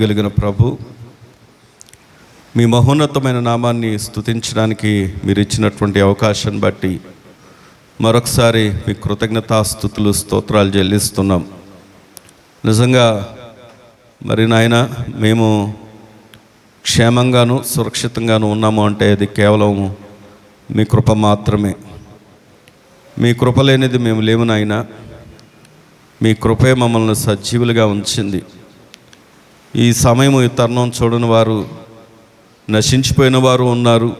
కలిగిన ప్రభు, మీ మహోన్నతమైన నామాన్ని స్తుతించడానికి మీరు ఇచ్చినటువంటి అవకాశాన్ని బట్టి మరొకసారి మీ కృతజ్ఞతాస్తుతులు స్తోత్రాలు చెల్లిస్తున్నాం. నిజంగా మరి నాయన, మేము క్షేమంగాను సురక్షితంగాను ఉన్నాము అంటే అది కేవలం మీ కృప మాత్రమే. మీ కృప లేనిది మేము లేము నాయన. మీ కృపే మమ్మల్ని సజీవులుగా ఉంచింది. ఈ సమయం, ఈ తరుణం చూడని వారు, నశించిపోయిన వారు ఉన్నారు.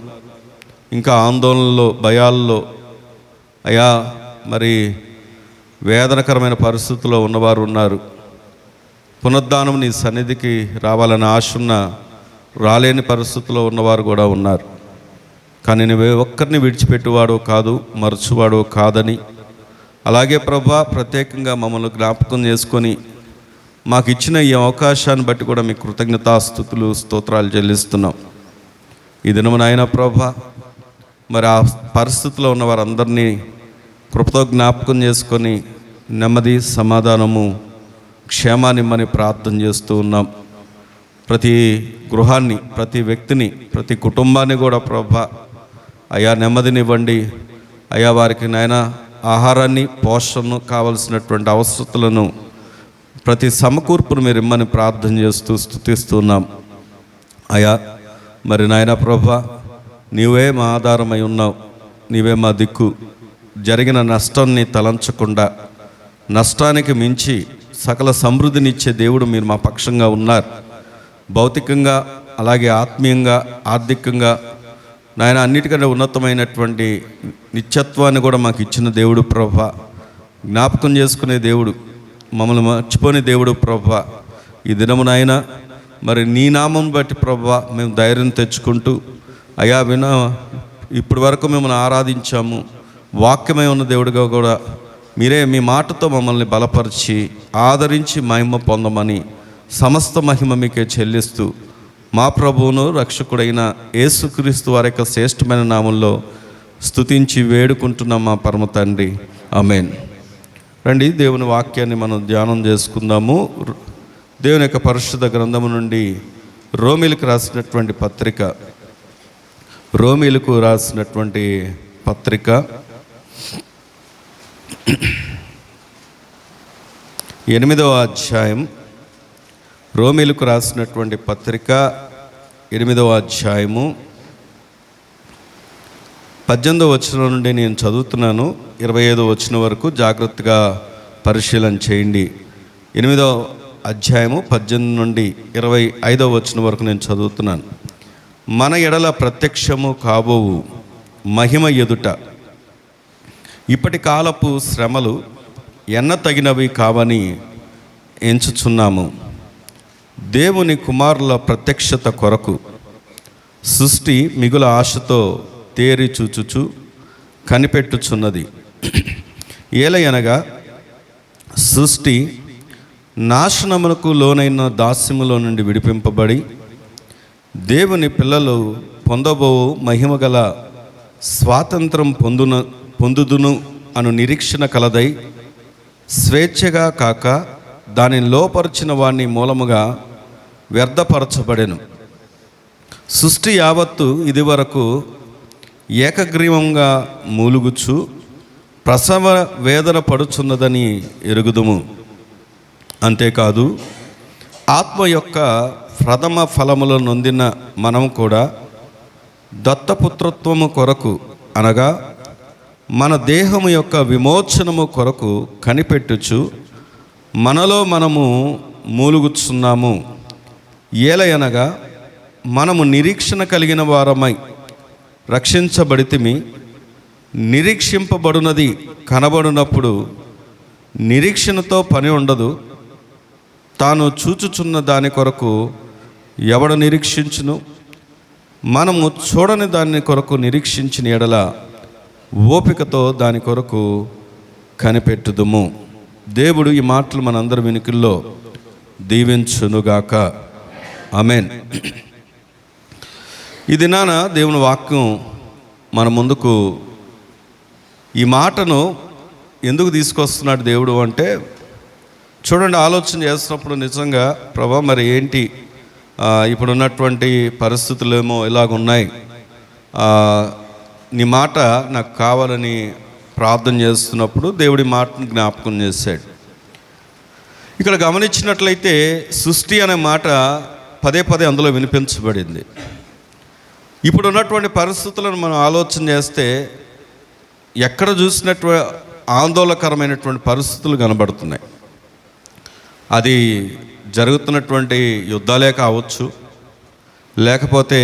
ఇంకా ఆందోళనలో, భయాల్లో, అయా మరి వేదనకరమైన పరిస్థితుల్లో ఉన్నవారు ఉన్నారు. పునరుద్ధానం నీ సన్నిధికి రావాలని ఆశున్న రాలేని పరిస్థితుల్లో ఉన్నవారు కూడా ఉన్నారు. కానీ నువ్వే ఒక్కరిని విడిచిపెట్టువాడో కాదు, మరచువాడో కాదని, అలాగే ప్రభా ప్రత్యేకంగా మమ్మల్ని జ్ఞాపకం చేసుకొని మాకు ఇచ్చిన ఈ అవకాశాన్ని బట్టి కూడా మీ కృతజ్ఞతాస్తుతులు స్తోత్రాలు చెల్లిస్తున్నాం. ఈ దినము నాయన ప్రభా, మరి ఆ పరిస్థితిలో ఉన్న వారందరినీ కృపతో జ్ఞాపకం చేసుకొని నెమ్మది, సమాధానము, క్షేమాన్నిమ్మని ప్రార్థన చేస్తూ ఉన్నాం. ప్రతి గృహాన్ని, ప్రతి వ్యక్తిని, ప్రతి కుటుంబాన్ని కూడా ప్రభా అయా నెమ్మదినివ్వండి. అయా వారికి నాయన ఆహారాన్ని, పోషణను, కావలసినటువంటి అవసరతలను, ప్రతి సమకూర్పును మీరు ఇమ్మని ప్రార్థన చేస్తూ స్తుతిస్తున్నాం. అయా మరి నాయన ప్రభా, నీవే మా ఆధారమై ఉన్నావు, నీవే మా దిక్కు. జరిగిన నష్టాన్ని తలంచకుండా నష్టానికి మించి సకల సమృద్ధినిచ్చే దేవుడు మీరు మా పక్షంగా ఉన్నారు. భౌతికంగా, అలాగే ఆత్మీయంగా, ఆర్థికంగా నాయన అన్నిటికంటే ఉన్నతమైనటువంటి నిత్యత్వాన్ని కూడా మాకు ఇచ్చిన దేవుడు ప్రభా. జ్ఞాపకం చేసుకునే దేవుడు, మమ్మల్ని మర్చిపోని దేవుడు ప్రభా. ఈ దినము నాయన మరి నీ నామం బట్టి ప్రభా మేము ధైర్యం తెచ్చుకుంటూ అయా ఇప్పటి వరకు మిమ్మల్ని ఆరాధించాము. వాక్యమై ఉన్న దేవుడిగా కూడా మీరే మీ మాటతో మమ్మల్ని బలపరిచి ఆదరించి మహిమ పొందమని సమస్త మహిమ మీకే చెల్లిస్తూ మా ప్రభువును రక్షకుడైన యేసుక్రీస్తు వారి యొక్క శ్రేష్టమైన నామంలో స్తుతించి వేడుకుంటున్నాం మా పరమ తండ్రి, ఆమేన్. రండి, దేవుని వాక్యాన్ని మనం ధ్యానం చేసుకుందాము. దేవుని యొక్క పరిశుద్ధ గ్రంథము నుండి రోమీలకు రాసినటువంటి పత్రిక, రోమీలకు రాసినటువంటి పత్రిక 8వ అధ్యాయం. రోమీలకు రాసినటువంటి పత్రిక 8వ అధ్యాయము 18వ వచనం నుండి నేను చదువుతున్నాను. 25వ వచనం వరకు జాగ్రత్తగా పరిశీలన చేయండి. 8వ అధ్యాయము 18 నుండి 25వ వచనం వరకు నేను చదువుతున్నాను. మన ఎడల ప్రత్యక్షము కాబోవు మహిమ ఎదుట ఇప్పటి కాలపు శ్రమలు ఎన్న తగినవి కావని ఎంచుచున్నాము. దేవుని కుమారుల ప్రత్యక్షత కొరకు సృష్టి మిగుల ఆశతో తేరి చూచుచు కనిపెట్టుచున్నది. ఏలయనగా సృష్టి నాశనమునకు లోనైన దాస్యములో నుండి విడిపింపబడి దేవుని పిల్లలు పొందబో మహిమగల స్వాతంత్రం పొందుదును అను నిరీక్షణ కలదై స్వేచ్ఛగా కాక దానిని లోపరిచిన వాణ్ణి మూలముగా వ్యర్థపరచబడెను. సృష్టి యావత్తు ఇది వరకు ఏకగ్రీవంగా మూలుగుచు ప్రసవ వేదన పడుచున్నదని ఎరుగుదుము. అంతేకాదు, ఆత్మ యొక్క ప్రథమ ఫలములు నొందిన మనం కూడా దత్తపుత్రత్వము కొరకు, అనగా మన దేహము యొక్క విమోచనము కొరకు కనిపెట్టుచు మనలో మనము మూలుగుచున్నాము. ఏలయనగా మనము నిరీక్షణ కలిగిన వారమై రక్షించబడితిమి. నిరీక్షింపబడినది కనబడినప్పుడు నిరీక్షణతో పని ఉండదు. తాను చూచుచున్న దాని కొరకు ఎవడు నిరీక్షించును? మనము చూడని దాని కొరకు నిరీక్షించిన ఎడల ఓపికతో దాని కొరకు కనిపెట్టుదుము. దేవుడు ఈ మాటలు మనందరి వెనుకల్లో దీవించునుగాక. ఆమేన్. ఈ దినాన దేవుని వాక్యం మన ముందుకు ఈ మాటను ఎందుకు తీసుకొస్తున్నాడు దేవుడు అంటే, చూడండి, ఆలోచన చేస్తున్నప్పుడు నిజంగా ప్రభా మరి ఏంటి ఇప్పుడున్నటువంటి పరిస్థితులు ఏమో ఇలాగున్నాయి, నీ మాట నాకు కావాలని ప్రార్థన చేస్తున్నప్పుడు దేవుడి మాటను జ్ఞాపకం చేశాడు. ఇక్కడ గమనించినట్లయితే సృష్టి అనే మాట పదే పదే అందులో వినిపించబడింది. ఇప్పుడు ఉన్నటువంటి పరిస్థితులను మనం ఆలోచన చేస్తే ఎక్కడ చూసినట్టు ఆందోళనకరమైనటువంటి పరిస్థితులు కనబడుతున్నాయి. అది జరుగుతున్నటువంటి యుద్ధాలే కావచ్చు, లేకపోతే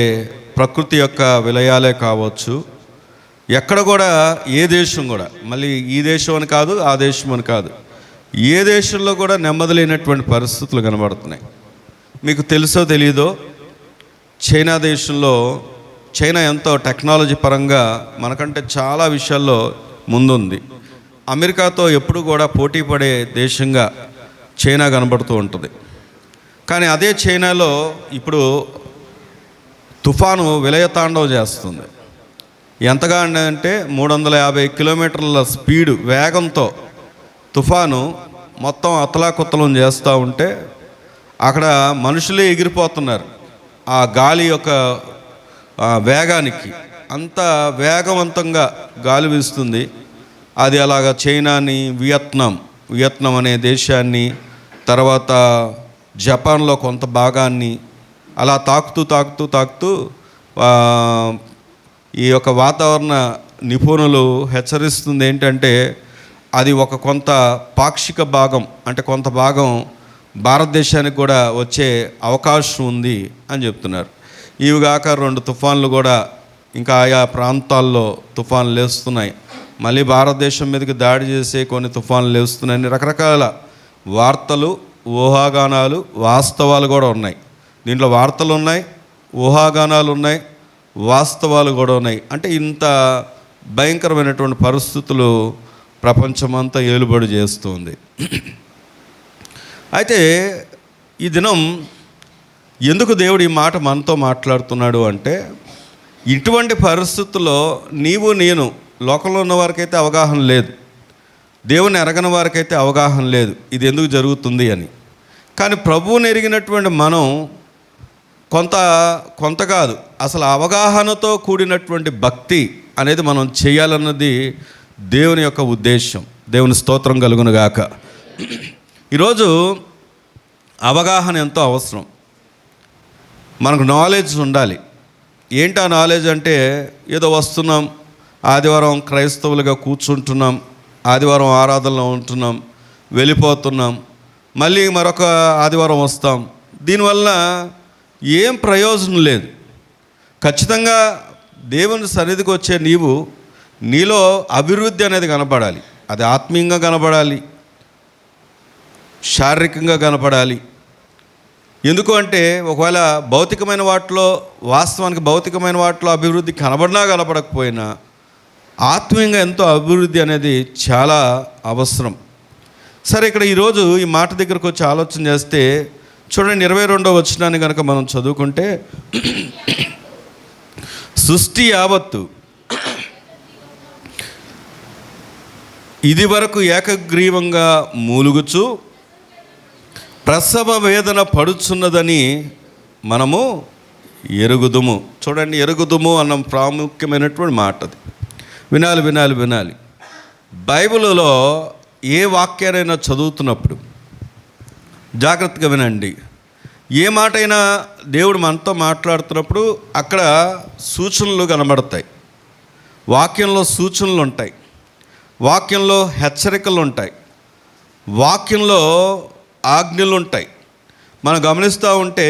ప్రకృతి యొక్క విలయాలే కావచ్చు. ఎక్కడ కూడా ఏ దేశం కూడా, మళ్ళీ ఈ దేశం అని కాదు ఆ దేశం అని కాదు, ఏ దేశంలో కూడా నెమ్మది లేనటువంటి పరిస్థితులు కనబడుతున్నాయి. మీకు తెలుసో తెలియదో, చైనా దేశంలో, చైనా ఎంతో టెక్నాలజీ పరంగా మనకంటే చాలా విషయాల్లో ముందుంది. అమెరికాతో ఎప్పుడు కూడా పోటీ పడే దేశంగా చైనా కనబడుతూ ఉంటుంది. కానీ అదే చైనాలో ఇప్పుడు తుఫాను విలయతాండవం చేస్తుంది. ఎంతగా అంటే 350 కిలోమీటర్ల స్పీడు వేగంతో తుఫాను మొత్తం అతలాకుతలం చేస్తూ ఉంటే అక్కడ మనుషులే ఎగిరిపోతున్నారు ఆ గాలి యొక్క వేగానికి. అంత వేగవంతంగా గాలి వీస్తుంది. అది అలాగా చైనాని, వియత్నాం అనే దేశాన్ని, తర్వాత జపాన్లో కొంత భాగాన్ని అలా తాకుతూ ఈ యొక్క వాతావరణ నిపుణులు హెచ్చరిస్తుంది ఏంటంటే అది ఒక కొంత పాక్షిక భాగం, అంటే కొంత భాగం భారతదేశానికి కూడా వచ్చే అవకాశం ఉంది అని చెప్తున్నారు. ఇవిగాక 2 తుఫాన్లు కూడా ఇంకా ఆయా ప్రాంతాల్లో తుఫాన్లు లేస్తున్నాయి. మళ్ళీ భారతదేశం మీదకి దాడి చేసే కొన్ని తుఫాన్లు లేస్తున్నాయని రకరకాల వార్తలు, ఊహాగానాలు, వాస్తవాలు కూడా ఉన్నాయి. దీంట్లో వార్తలు ఉన్నాయి, ఊహాగానాలు ఉన్నాయి, వాస్తవాలు కూడా ఉన్నాయి. అంటే ఇంత భయంకరమైనటువంటి పరిస్థితులు ప్రపంచమంతా ఏలుబడి చేస్తుంది. అయితే ఈ దినం ఎందుకు దేవుడు ఈ మాట మనతో మాట్లాడుతున్నాడు అంటే, ఇటువంటి పరిస్థితుల్లో నీవు నేను, లోకంలో ఉన్న వారికైతే అవగాహన లేదు, దేవుని ఎరగని వారికైతే అవగాహన లేదు ఇది ఎందుకు జరుగుతుంది అని. కానీ ప్రభువుని ఎరిగినటువంటి మనం కొంత కాదు, అసలు అవగాహనతో కూడినటువంటి భక్తి అనేది మనం చేయాలన్నది దేవుని యొక్క ఉద్దేశం. దేవుని స్తోత్రం కలుగునుగాక. ఈరోజు అవగాహన ఎంతో అవసరం. మనకు నాలెడ్జ్ ఉండాలి. ఏంటి ఆ నాలెడ్జ్ అంటే, ఏదో వస్తున్నాం, ఆదివారం క్రైస్తవులుగా కూర్చుంటున్నాం, ఆదివారం ఆరాధనలో ఉంటున్నాం, వెళ్ళిపోతున్నాం, మళ్ళీ మరొక ఆదివారం వస్తాం. దీనివల్ల ఏం ప్రయోజనం లేదు. ఖచ్చితంగా దేవుని సన్నిధికి వచ్చే నీలో అభివృద్ధి అనేది కనపడాలి. అది ఆత్మీయంగా కనపడాలి, శారీరకంగా కనపడాలి. ఎందుకు అంటే ఒకవేళ భౌతికమైన వాటిలో, వాస్తవానికి భౌతికమైన వాటిలో అభివృద్ధి కనబడినా కనపడకపోయినా ఆత్మీయంగా ఎంతో అభివృద్ధి అనేది చాలా అవసరం. సరే, ఇక్కడ ఈరోజు ఈ మాట దగ్గరకు వచ్చి ఆలోచన చేస్తే చూడండి, 22వ వచనాన్ని కనుక మనం చదువుకుంటే, సృష్టి యావత్తు ఇది వరకు ఏకగ్రీవంగా మూలుగుచు ప్రసవ వేదన పడుచున్నదని మనము ఎరుగుదుము. చూడండి, ఎరుగుదుము అన్న ప్రాముఖ్యమైనటువంటి మాట. అది వినాలి. బైబిల్లో ఏ వాక్యానైనా చదువుతున్నప్పుడు జాగ్రత్తగా వినండి. ఏ మాట అయినా దేవుడు మనతో మాట్లాడుతున్నప్పుడు అక్కడ సూచనలు కనబడతాయి. వాక్యంలో సూచనలు ఉంటాయి, వాక్యంలో హెచ్చరికలు ఉంటాయి, వాక్యంలో ఆజ్ఞలు ఉంటాయి. మనం గమనిస్తూ ఉంటే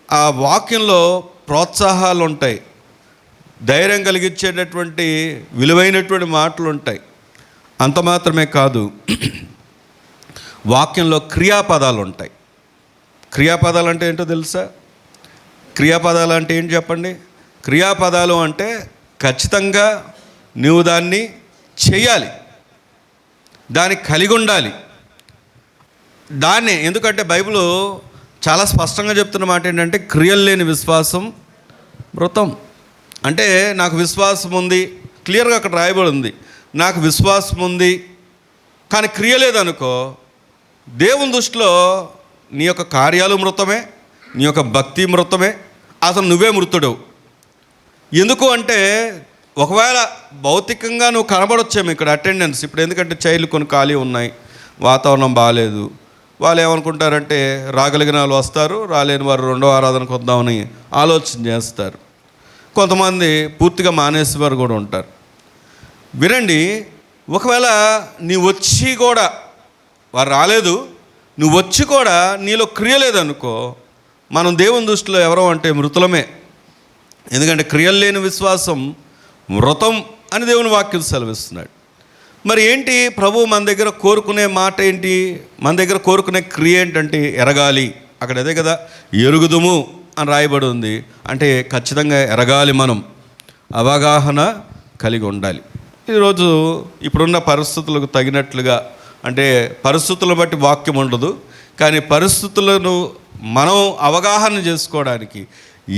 ఆ వాక్యంలో ప్రోత్సాహాలు ఉంటాయి, ధైర్యం కలిగించేటటువంటి విలువైనటువంటి మాటలు ఉంటాయి. అంత మాత్రమే కాదు, వాక్యంలో క్రియాపదాలు ఉంటాయి. క్రియాపదాలు అంటే ఏంటో తెలుసా? క్రియాపదాలు అంటే ఏంటి చెప్పండి? క్రియాపదాలు అంటే ఖచ్చితంగా నువ్వు దాన్ని చేయాలి, దాన్ని కలిగి ఉండాలి. దాన్నే, ఎందుకంటే బైబిల్ చాలా స్పష్టంగా చెప్తున్న మాట ఏంటంటే, క్రియలు లేని విశ్వాసం మృతం. అంటే నాకు విశ్వాసం ఉంది, క్లియర్గా అక్కడ రాయబడి ఉంది, నాకు విశ్వాసం ఉంది కానీ క్రియ లేదనుకో, దేవుని దృష్టిలో నీ యొక్క కార్యాలు మృతమే, నీ యొక్క భక్తి మృతమే, అసలు నువ్వే మృతుడు. ఎందుకు అంటే ఒకవేళ భౌతికంగా నువ్వు కనబడొచ్చేమో ఇక్కడ అటెండెన్స్. ఇప్పుడు ఎందుకంటే చైర్లు కొన్ని ఖాళీ ఉన్నాయి, వాతావరణం బాగాలేదు, వాళ్ళు ఏమనుకుంటారంటే రాగలిగిన వాళ్ళు వస్తారు, రాలేని వారు రెండో ఆరాధనకు వద్దామని ఆలోచన చేస్తారు. కొంతమంది పూర్తిగా మానేసేవారు కూడా ఉంటారు. వినండి, ఒకవేళ నీ వచ్చి కూడా వారు రాలేదు, నువ్వు వచ్చి కూడా నీలో క్రియ లేదనుకో, మనం దేవుని దృష్టిలో ఎవరో అంటే మృతులమే. ఎందుకంటే క్రియలు లేని విశ్వాసం మృతం అని దేవుని వాక్యం సెలవిస్తున్నాడు. మరి ఏంటి ప్రభు మన దగ్గర కోరుకునే మాట ఏంటి? మన దగ్గర కోరుకునే క్రియ ఏంటంటే ఎరగాలి. అక్కడ అదే కదా, ఎరుగుదుము అని రాయబడి ఉంది. అంటే ఖచ్చితంగా ఎరగాలి, మనం అవగాహన కలిగి ఉండాలి. ఈరోజు ఇప్పుడున్న పరిస్థితులకు తగినట్లుగా, అంటే పరిస్థితులను బట్టి వాక్యం ఉండదు, కానీ పరిస్థితులను మనం అవగాహన చేసుకోవడానికి,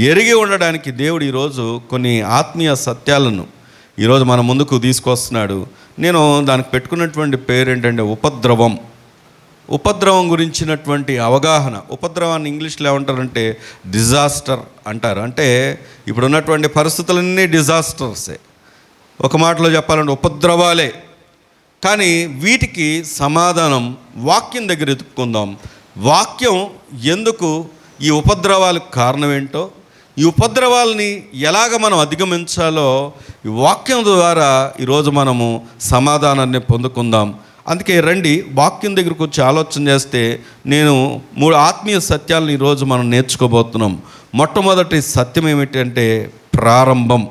ఎరిగి ఉండడానికి దేవుడు ఈరోజు కొన్ని ఆత్మీయ సత్యాలను ఈరోజు మన ముందుకు తీసుకొస్తున్నాడు. నేను దానికి పెట్టుకున్నటువంటి పేరు ఏంటంటే ఉపద్రవం. ఉపద్రవం గురించినటువంటి అవగాహన. ఉపద్రవాన్ని ఇంగ్లీష్లో ఏమంటారంటే డిజాస్టర్ అంటారు. అంటే ఇప్పుడు ఉన్నటువంటి పరిస్థితులన్నీ డిజాస్టర్సే, ఒక మాటలో చెప్పాలంటే ఉపద్రవాలే. కానీ వీటికి సమాధానం వాక్యం దగ్గర ఎత్తుక్కుందాం. వాక్యం ఎందుకు ఈ ఉపద్రవాలకు కారణం ఏంటో, ఈ ఉపద్రవాలని ఎలాగ మనం అధిగమించాలో ఈ వాక్యం ద్వారా ఈరోజు మనము సమాధానాన్ని పొందుకుందాం. అందుకే రండి వాక్యం దగ్గరకు వచ్చి ఆలోచన చేస్తే నేను 3 ఆత్మీయ సత్యాలను ఈరోజు మనం నేర్చుకోబోతున్నాం. మొట్టమొదటి సత్యం ఏమిటంటే ప్రారంభం.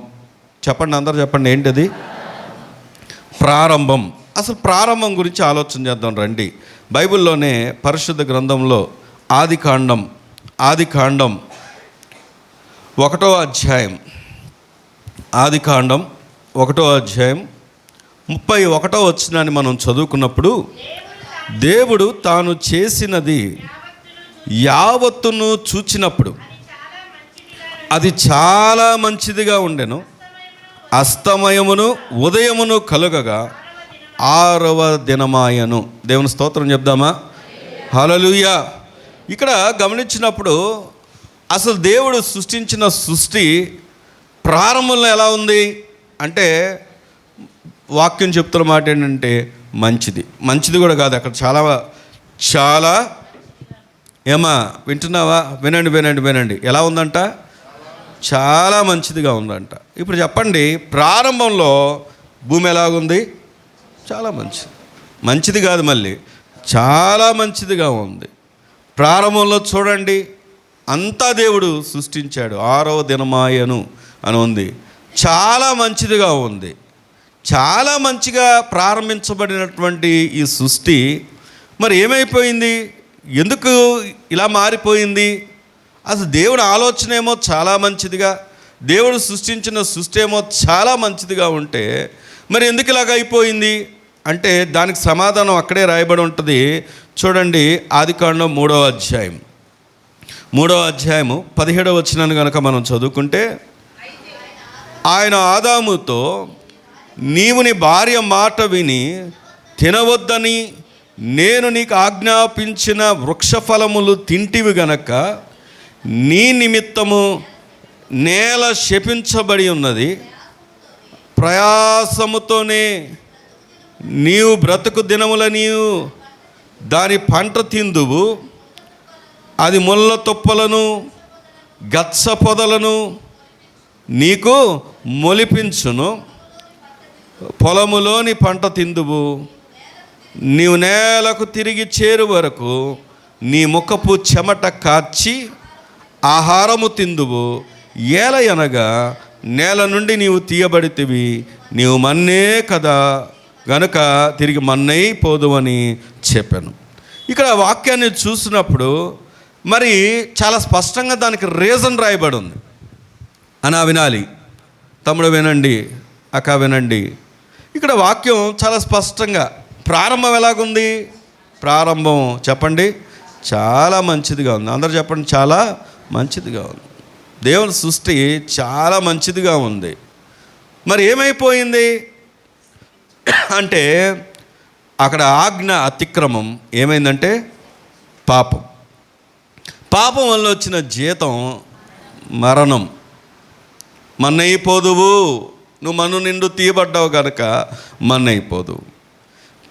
చెప్పండి, అందరూ చెప్పండి, ఏంటది? ప్రారంభం. అసలు ప్రారంభం గురించి ఆలోచన చేద్దాం రండి. బైబిల్లోనే పరిశుద్ధ గ్రంథంలో ఆదికాండం 1వ అధ్యాయం, ఆదికాండం 1వ అధ్యాయం 31వ వచనాన్ని మనం చదువుకున్నప్పుడు, దేవుడు తాను చేసినది యావత్తును చూచినప్పుడు అది చాలా మంచిదిగా ఉండెను. అస్తమయమును ఉదయమును కలుగగా 6వ దినమాయను. దేవుని స్తోత్రం చెప్దామా? హల్లెలూయా. ఇక్కడ గమనించినప్పుడు అసలు దేవుడు సృష్టించిన సృష్టి ప్రారంభంలో ఎలా ఉంది అంటే, వాక్యం చెప్తున్న మాట ఏంటంటే మంచిది కూడా కాదు, అక్కడ చాలా ఏమా వింటున్నావా? వినండి. ఎలా ఉందంట? చాలా మంచిదిగా ఉందంట. ఇప్పుడు చెప్పండి, ప్రారంభంలో భూమి ఎలాగుంది? చాలా మంచిది కాదు, మళ్ళీ చాలా మంచిదిగా ఉంది. ప్రారంభంలో చూడండి, అంతా దేవుడు సృష్టించాడు. 6వ దినమాయను అని ఉంది. చాలా మంచిదిగా ఉంది. చాలా మంచిగా ప్రారంభించబడినటువంటి ఈ సృష్టి మరి ఏమైపోయింది? ఎందుకు ఇలా మారిపోయింది? అసలు దేవుడి ఆలోచన ఏమో చాలా మంచిదిగా, దేవుడు సృష్టించిన సృష్టి ఏమో చాలా మంచిదిగా ఉంటే మరి ఎందుకు ఇలాగ అయిపోయింది అంటే దానికి సమాధానం అక్కడే రాయబడి ఉంటుంది. చూడండి, ఆదికాండం 3వ అధ్యాయం 17వ వచనాన్ని కనుక మనం చదువుకుంటే, ఆయన ఆదాముతో, నీవు నీ భార్య మాట విని తినవద్దని నేను నీకు ఆజ్ఞాపించిన వృక్షఫలములు తింటివి గనక నీ నిమిత్తము నేల శపించబడి ఉన్నది, ప్రయాసముతోనే నీవు బ్రతుకు దినముల నీవు దాని పంట తిందువు, అది ముళ్ళ తుప్పలను గచ్చ పొదలను నీకు మొలిపించును, పొలములోని పంట తిందువు, నీవు నేలకు తిరిగి చేరు వరకు నీ ముఖపు చెమట కార్చి ఆహారము తిందువు, ఏలయనగా నేల నుండి నీవు తీయబడితివి, నీవు మన్నే కదా గనుక తిరిగి మన్నై పోదు అని చెప్పాను. ఇక్కడ వాక్యాన్ని చూసినప్పుడు మరి చాలా స్పష్టంగా దానికి రీజన్ రాయబడి ఉంది. అనా వినాలి, తమ్ముడు వినండి, అక్క వినండి. ఇక్కడ వాక్యం చాలా స్పష్టంగా ప్రారంభం ఎలాగుంది? ప్రారంభం చెప్పండి, చాలా మంచిదిగా ఉంది. అందరూ చెప్పండి, చాలా మంచిదిగా ఉంది. దేవుని సృష్టి చాలా మంచిదిగా ఉంది. మరి ఏమైపోయింది అంటే అక్కడ ఆజ్ఞ అతిక్రమం ఏమైందంటే పాపం వల్ల వచ్చిన జీతం మరణం. మన్నైపోదువు, నువ్వు మన్ను నిండు తీయబడ్డావు కనుక మన్నైపోదువు.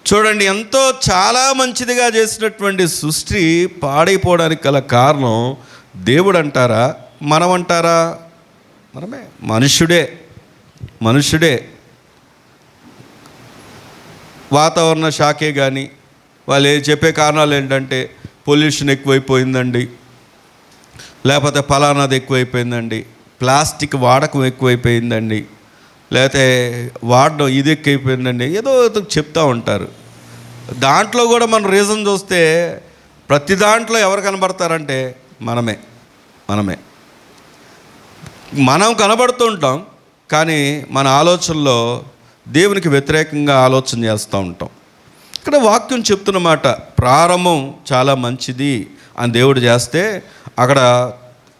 చూడండి, ఎంతో చాలా మంచిదిగా చేసినటువంటి సృష్టి పాడైపోవడానికి గల కారణం దేవుడు అంటారా, మనం అంటారా? మనమే, మనుష్యుడే. వాతావరణ శాఖే కానీ వాళ్ళు చెప్పే కారణాలు ఏంటంటే పొల్యూషన్ ఎక్కువైపోయిందండి, లేకపోతే ఫలానాది ఎక్కువైపోయిందండి, ప్లాస్టిక్ వాడకం ఎక్కువైపోయిందండి, లేకపోతే వాడడం ఇది ఎక్కువైపోయిందండి, ఏదో చెప్తూ ఉంటారు. దాంట్లో కూడా మనం రీజన్ చూస్తే ప్రతి దాంట్లో ఎవరు కనబడతారంటే మనమే. మనం కనబడుతూ ఉంటాం, కానీ మన ఆలోచనలో దేవునికి వ్యతిరేకంగా ఆలోచన చేస్తూ ఉంటాం. ఇక్కడ వాక్యం చెప్తున్నమాట, ప్రారంభం చాలా మంచిది అని దేవుడు చేస్తే అక్కడ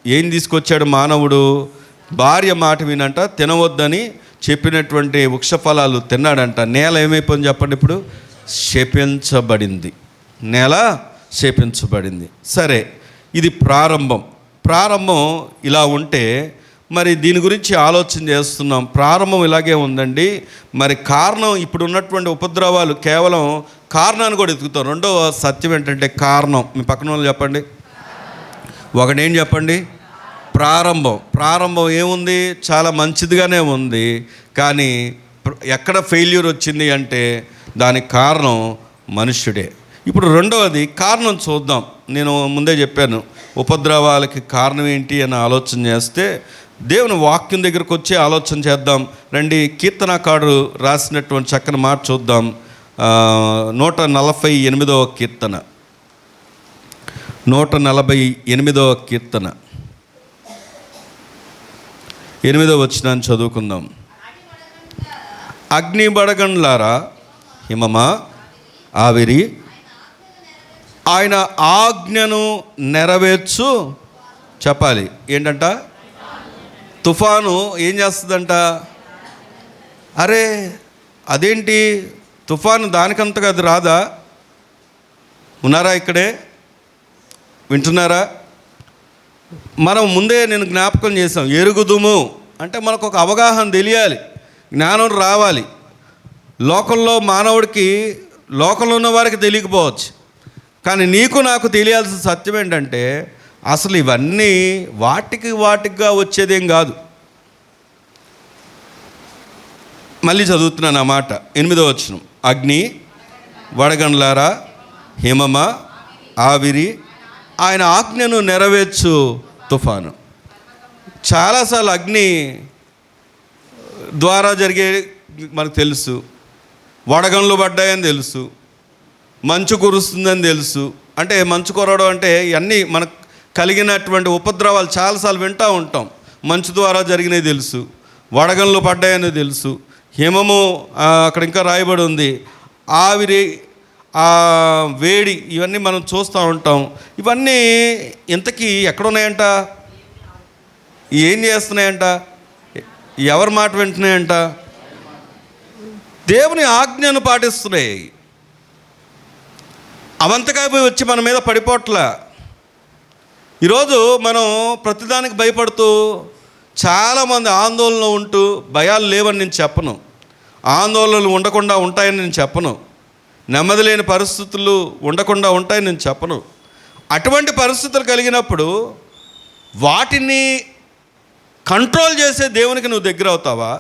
ఏం తీసుకొచ్చాడు మానవుడు? భార్య మాట వినంట తినవద్దని చెప్పినటువంటి వృక్షఫలాలు తిన్నాడంట. నేల ఏమైపోయింది చెప్పండి ఇప్పుడు? శపించబడింది. నేల శపించబడింది. సరే, ఇది ప్రారంభం ఇలా ఉంటే మరి దీని గురించి ఆలోచన చేస్తున్నాం. ప్రారంభం ఇలాగే ఉందండి. మరి కారణం, ఇప్పుడు ఉన్నటువంటి ఉపద్రవాలు కేవలం కారణాన్ని కూడా ఎదుగుతాం. రెండవ సత్యం ఏంటంటే కారణం. మీ పక్కన వాళ్ళు చెప్పండి, ఒకటేం చెప్పండి? ప్రారంభం ఏముంది? చాలా మంచిదిగానే ఉంది, కానీ ఎక్కడ ఫెయిల్యూర్ వచ్చింది అంటే దానికి కారణం మనుష్యుడే. ఇప్పుడు రెండవది కారణం చూద్దాం. నేను ముందే చెప్పాను, ఉపద్రవాలకి కారణం ఏంటి అని ఆలోచన చేస్తే దేవుని వాక్యం దగ్గరకు వచ్చి ఆలోచన చేద్దాం రండి. కీర్తనకారుడు రాసినటువంటి చక్కని మాట చూద్దాం. 148వ కీర్తన, 148వ కీర్తన 8వ వచనాన్ని చదువుకుందాం. అగ్ని బడగండ్లారా, హిమమా, ఆవిరి, ఆయన ఆజ్ఞను నెరవేర్చు. చెప్పాలి ఏంటంట? తుఫాను ఏం చేస్తుందంట? అరే అదేంటి తుఫాను దానికంతగా అది రాదా? ఉన్నారా ఇక్కడే? వింటున్నారా? మనం ముందే నేను జ్ఞాపకం చేసాం, ఎరుగుదుము అంటే మనకు ఒక అవగాహన తెలియాలి, జ్ఞానం రావాలి. లోకంలో మానవుడికి, లోకంలో ఉన్న వారికి తెలియకపోవచ్చు, కానీ నీకు నాకు తెలియాల్సిన సత్యం ఏంటంటే అసలు ఇవన్నీ వాటిగా వచ్చేదేం కాదు. మళ్ళీ చదువుతున్నాను ఆ మాట, 8వ వచనం. అగ్ని, వడగండ్లారా, హిమమ, ఆవిరి, ఆయన ఆజ్ఞను నెరవేర్చు తుఫాను. చాలాసార్లు అగ్ని ద్వారా జరిగే మనకు తెలుసు, వడగండ్లు పడ్డాయని తెలుసు, మంచు కురుస్తుందని తెలుసు. అంటే మంచు కురవడం అంటే ఇవన్నీ మనకు కలిగినటువంటి ఉపద్రవాలు చాలాసార్లు వింటూ ఉంటాం. మంచు ద్వారా జరిగినవి తెలుసు, వడగండ్లు పడ్డాయని తెలుసు, హిమము అక్కడ ఇంకా రాయబడి ఉంది, ఆవిరి, వేడి, ఇవన్నీ మనం చూస్తూ ఉంటాం. ఇవన్నీ ఇంతకీ ఎక్కడున్నాయంట? ఏం చేస్తున్నాయంట? ఎవరి మాట వింటున్నాయంట? దేవుని ఆజ్ఞను పాటిస్తున్నాయి. అవంతగా పోయి వచ్చి మన మీద పడిపోట్లా. ఈరోజు మనం ప్రతిదానికి భయపడుతూ చాలామంది ఆందోళనలో ఉంటూ, భయాలు లేవని నేను చెప్పను, ఆందోళనలు ఉండకుండా ఉంటాయని నేను చెప్పను, నెమ్మది లేని పరిస్థితులు ఉండకుండా ఉంటాయని నేను చెప్పను. అటువంటి పరిస్థితులు కలిగినప్పుడు వాటిని కంట్రోల్ చేసే దేవునికి నువ్వు దగ్గర అవుతావా,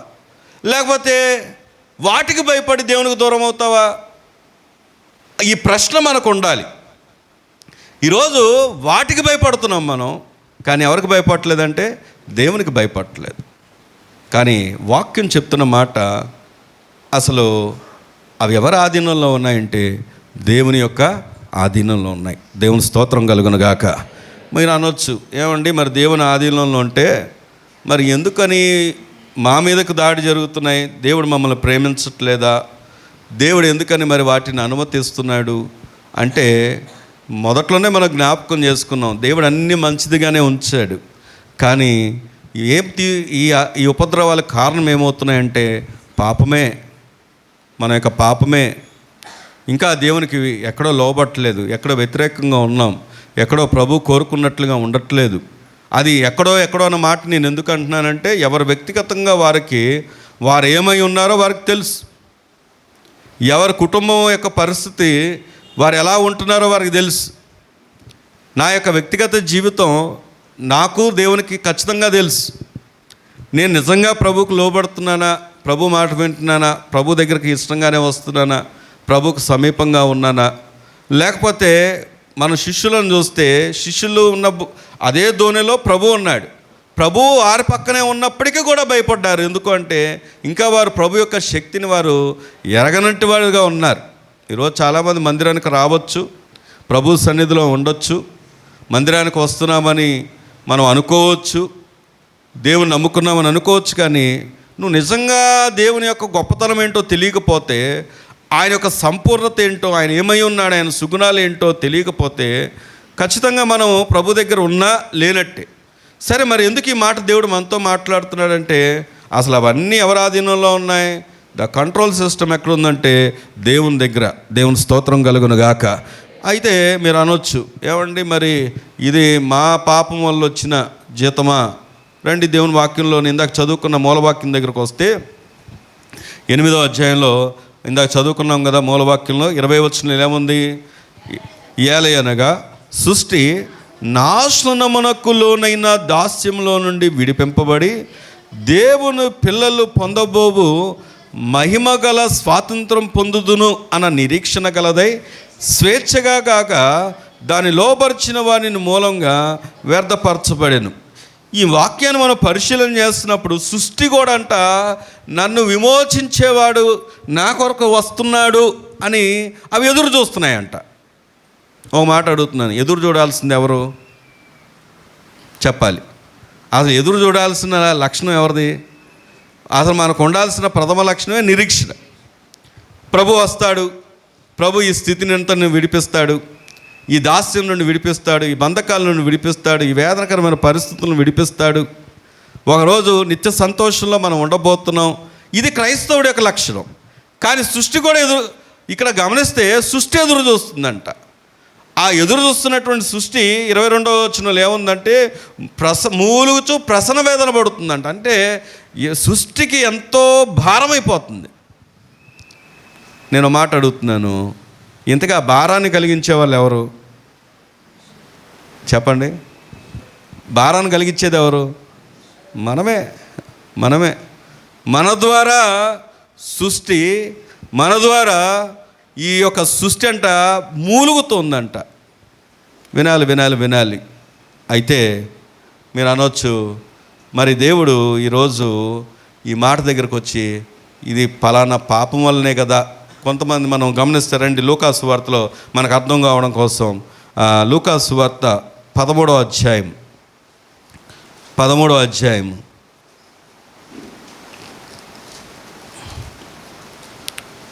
లేకపోతే వాటికి భయపడి దేవునికి దూరం అవుతావా? ఈ ప్రశ్న మనకు ఉండాలి. ఈరోజు వాటికి భయపడుతున్నాం మనం, కానీ ఎవరికి భయపడలేదంటే దేవునికి భయపడలేదు. కానీ వాక్యం చెప్తున్న మాట, అసలు అవి ఎవరి ఆధీనంలో ఉన్నాయంటే దేవుని యొక్క ఆధీనంలో ఉన్నాయి. దేవుని స్తోత్రం కలుగును గాక. మీరు అనొచ్చు, ఏమండి మరి దేవుని ఆధీనంలో ఉంటే మరి ఎందుకని మా మీదకు దాడి జరుగుతున్నాయి? దేవుడు మమ్మల్ని ప్రేమించట్లేదా? దేవుడు ఎందుకని మరి వాటిని అనుమతిస్తున్నాడు అంటే, మొదట్లోనే మనం జ్ఞాపకం చేసుకున్నాం, దేవుడు అన్నీ మంచిదిగానే ఉంచాడు. కానీ ఈ ఉపద్రవాలకు కారణం ఏమవుతున్నాయంటే పాపమే, మన యొక్క పాపమే. ఇంకా దేవునికి ఎక్కడో లోబట్టలేదు, ఎక్కడో వ్యతిరేకంగా ఉన్నాం. ఎక్కడో ప్రభు కోరుకున్నట్లుగా ఉండట్లేదు. అది ఎక్కడో అన్న మాట నేను ఎందుకు అంటున్నానంటే, ఎవరు వ్యక్తిగతంగా వారు ఏమై ఉన్నారో వారికి తెలుసు. ఎవరి కుటుంబం యొక్క పరిస్థితి, వారు ఎలా ఉంటున్నారో వారికి తెలుసు. నా యొక్క వ్యక్తిగత జీవితం నాకు దేవునికి ఖచ్చితంగా తెలుసు. నేను నిజంగా ప్రభువుకు లోబడుతున్నానా, ప్రభు మాట వింటున్నానా, ప్రభు దగ్గరికి ఇష్టంగానే వస్తున్నానా, ప్రభుకు సమీపంగా ఉన్నానా, లేకపోతే మన శిష్యులను చూస్తే శిష్యులు ఉన్న అదే ధోనిలో ప్రభు ఉన్నాడు. ప్రభు వారి పక్కనే ఉన్నప్పటికీ కూడా భయపడ్డారు. ఎందుకంటే ఇంకా వారు ప్రభు యొక్క శక్తిని వారు ఎరగనట్టు వారుగా ఉన్నారు. ఈరోజు చాలామంది మందిరానికి రావచ్చు, ప్రభు సన్నిధిలో ఉండొచ్చు, మందిరానికి వస్తున్నామని మనం అనుకోవచ్చు, దేవుని నమ్ముకున్నామని అనుకోవచ్చు. కానీ నువ్వు నిజంగా దేవుని యొక్క గొప్పతనం ఏంటో తెలియకపోతే, ఆయన యొక్క సంపూర్ణత ఏంటో, ఆయన ఏమై ఉన్నాడు, ఆయన సుగుణాలు ఏంటో తెలియకపోతే ఖచ్చితంగా మనం ప్రభు దగ్గర ఉన్నా లేనట్టే. సరే, మరి ఎందుకు ఈ మాట దేవుడు మనతో మాట్లాడుతున్నాడంటే, అసలు అవన్నీ ఎవరి ఆధీనంలో ఉన్నాయి? ద కంట్రోల్ సిస్టమ్ ఎక్కడుందంటే దేవుని దగ్గర. దేవుని స్తోత్రం కలుగును గాక. అయితే మీరు అనొచ్చు, ఏమండి మరి ఇది మా పాపం వల్ల వచ్చిన జీతమా? రండి దేవుని వాక్యంలో ఇందాక చదువుకున్న మూలవాక్యం దగ్గరకు వస్తే 8వ అధ్యాయంలో ఇందాక చదువుకున్నాం కదా, మూలవాక్యంలో 20వ వచనంలో ఏముంది? ఏలయనగా సృష్టి నాశనమునకు లోనైన దాస్యంలో నుండి విడిపింపబడి దేవుని పిల్లలు పొందబోవు మహిమగల స్వాతంత్రం పొందుదును అన్న నిరీక్షణ గలదై స్వేచ్ఛగా కాక దాని లోపరిచిన వారిని మూలంగా వ్యర్థపరచబడెను. ఈ వాక్యాన్ని మనం పరిశీలన చేస్తున్నప్పుడు సృష్టి కూడా అంట నన్ను విమోచించేవాడు నా కొరకు వస్తున్నాడు అని అవి ఎదురు చూస్తున్నాయంట. ఓ మాట అడుగుతున్నాను, ఎదురు చూడాల్సింది ఎవరు చెప్పాలి? అసలు ఎదురు చూడాల్సిన లక్షణం ఎవరిది? అసలు మనకు ఉండాల్సిన ప్రథమ లక్షణమే నిరీక్షణ. ప్రభు వస్తాడు, ప్రభు ఈ స్థితిని అంతా విడిపిస్తాడు, ఈ దాస్యం నుండి విడిపిస్తాడు, ఈ బంధకాల నుండి విడిపిస్తాడు, ఈ వేదనకరమైన పరిస్థితులను విడిపిస్తాడు. ఒకరోజు నిత్య సంతోషంలో మనం ఉండబోతున్నాం. ఇది క్రైస్తవుడి యొక్క లక్షణం. కానీ సృష్టి కూడా ఇక్కడ గమనిస్తే సృష్టి ఎదురు చూస్తుందంట. ఆ ఎదురు చూస్తున్నటువంటి సృష్టి 22వ వచనంలో ఏముందంటే మూలుగుచూ ప్రసన వేదన పడుతుందంట. అంటే సృష్టికి ఎంతో భారమైపోతుంది. నేను మాట అడుగుతున్నాను, ఇంతగా భారాన్ని కలిగించే వాళ్ళు ఎవరు చెప్పండి? భారాన్ని కలిగించేది ఎవరు? మనమే. మన ద్వారా సృష్టి, మన ద్వారా ఈ యొక్క సృష్టి అంట మూలుగుతుందంట. వినాలి. అయితే మీరు అనొచ్చు, మరి దేవుడు ఈరోజు ఈ మాట దగ్గరకు వచ్చి ఇది ఫలానా పాపం వల్లనే కదా. కొంతమంది మనం గమనిస్తారండి, లూకా సువార్తలో మనకు అర్థం కావడం కోసం లూకా సువార్త 13వ అధ్యాయం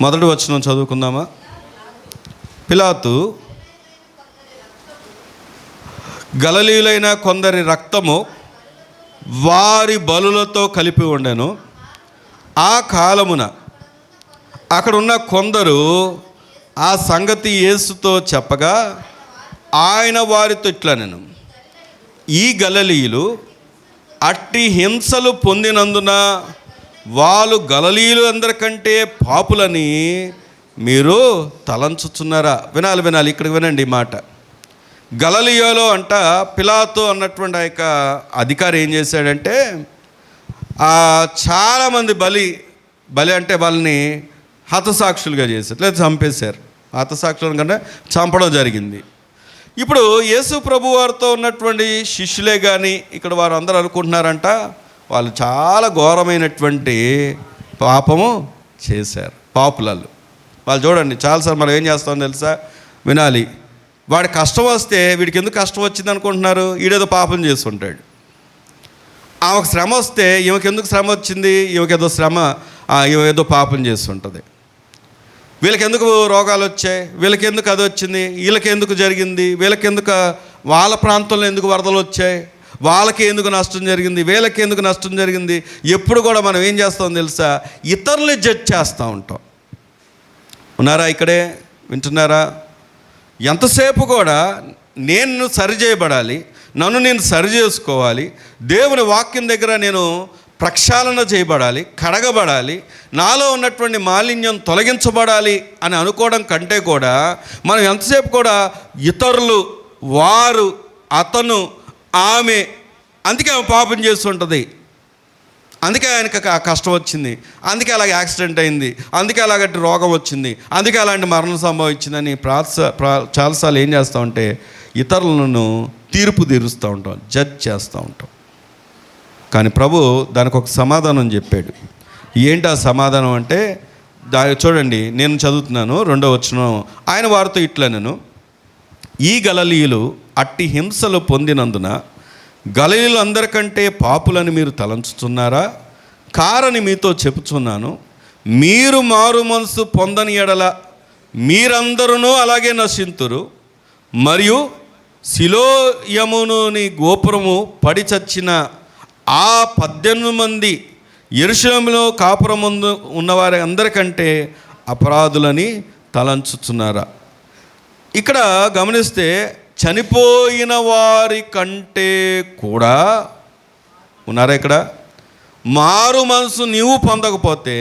మొదటి వచనం చదువుకుందామా? పిలాతు గలిలయులైన కొందరి రక్తము వారి బలులతో కలిపి ఉండెను. ఆ కాలమున అక్కడున్న కొందరు ఆ సంగతి యేసుతో చెప్పగా ఆయన వారితో ఇట్లనెను, ఈ గలిలయులు అట్టి హింసలు పొందినందున వాళ్ళు గలిలయులు అందరికంటే పాపులని మీరు తలంచుచున్నారా? వినాలి. ఇక్కడికి వినండి ఈ మాట. గలిలయలో అంట పిలాతు అన్నటువంటి ఆ యొక్క అధికారి ఏం చేశాడంటే, చాలామంది బలి అంటే వాళ్ళని హతసాక్షులుగా చేశారు, లేదా చంపేశారు. హతసాక్షుల కంటే చంపడం జరిగింది. ఇప్పుడు యేసు ప్రభు వారితో ఉన్నటువంటి శిష్యులే కానీ ఇక్కడ వారు అందరూ అనుకుంటున్నారంట వాళ్ళు చాలా ఘోరమైనటువంటి పాపము చేశారు, పాపులలు. వాళ్ళు చూడండి, చాలాసార్లు మనం ఏం చేస్తామో తెలుసా? వినాలి. వాడి కష్టం వస్తే వీడికి ఎందుకు కష్టం వచ్చింది అనుకుంటున్నారు? వీడేదో పాపం చేస్తుంటాడు. ఆమెకు శ్రమ వస్తే ఈమెకి ఎందుకు శ్రమ వచ్చింది? ఈమె ఏదో పాపం చేస్తుంటుంది. వీళ్ళకి ఎందుకు రోగాలు వచ్చాయి? వీళ్ళకి ఎందుకు అది వచ్చింది? వీళ్ళకి ఎందుకు జరిగింది? వీళ్ళకి ఎందుకు వాళ్ళ ప్రాంతంలో ఎందుకు వరదలు వచ్చాయి? వాళ్ళకి ఎందుకు నష్టం జరిగింది? వీళ్ళకి ఎందుకు నష్టం జరిగింది? ఎప్పుడు కూడా మనం ఏం చేస్తామో తెలుసా? ఇతరులు జడ్జ్ చేస్తూ ఉంటాం. ఉన్నారా? ఇక్కడే వింటున్నారా? ఎంతసేపు కూడా నేను సరిచేయబడాలి, నన్ను నేను సరి చేసుకోవాలి, దేవుని వాక్యం దగ్గర నేను ప్రక్షాళన చేయబడాలి, కడగబడాలి, నాలో ఉన్నటువంటి మాలిన్యం తొలగించబడాలి అని అనుకోవడం కంటే కూడా మనం ఎంతసేపు కూడా ఇతరులు, వారు, అతను, ఆమె, అందుకే ఆమె పాపం చేస్తుంటుంది, అందుకే ఆయనకి ఆ కష్టం వచ్చింది, అందుకే అలాగే యాక్సిడెంట్ అయింది, అందుకే అలాగంటి రోగం వచ్చింది, అందుకే అలాంటి మరణం సంభవించిందని చాలాసార్లు ఏం చేస్తూ ఇతరులను తీర్పు తీరుస్తూ ఉంటాం, జడ్జ్ చేస్తూ ఉంటాం. కానీ ప్రభు దానికి ఒక సమాధానం చెప్పాడు. ఏంటి ఆ సమాధానం అంటే, చూడండి, నేను చదువుతున్నాను 2వ వచనం. ఆయన వారితో ఇట్లనెను, ఈ గలిలయులు అట్టి హింసలు పొందినందున గలిలయులు అందరికంటే పాపులని మీరు తలంచుతున్నారా? కారని మీతో చెప్పుచున్నాను, మీరు మారు మనసు పొందని ఎడల మీరందరూ అలాగే నశింతురు. మరియు సిలోయమునుని గోపురము పడి చచ్చిన ఆ 18 మంది యెరూషలేములో కాపురం ముందు ఉన్నవారి అందరికంటే అపరాధులని తలంచుతున్నారా? ఇక్కడ గమనిస్తే చనిపోయిన వారి కంటే కూడా ఉన్నారా? ఇక్కడ మారు మనసు నీవు పొందకపోతే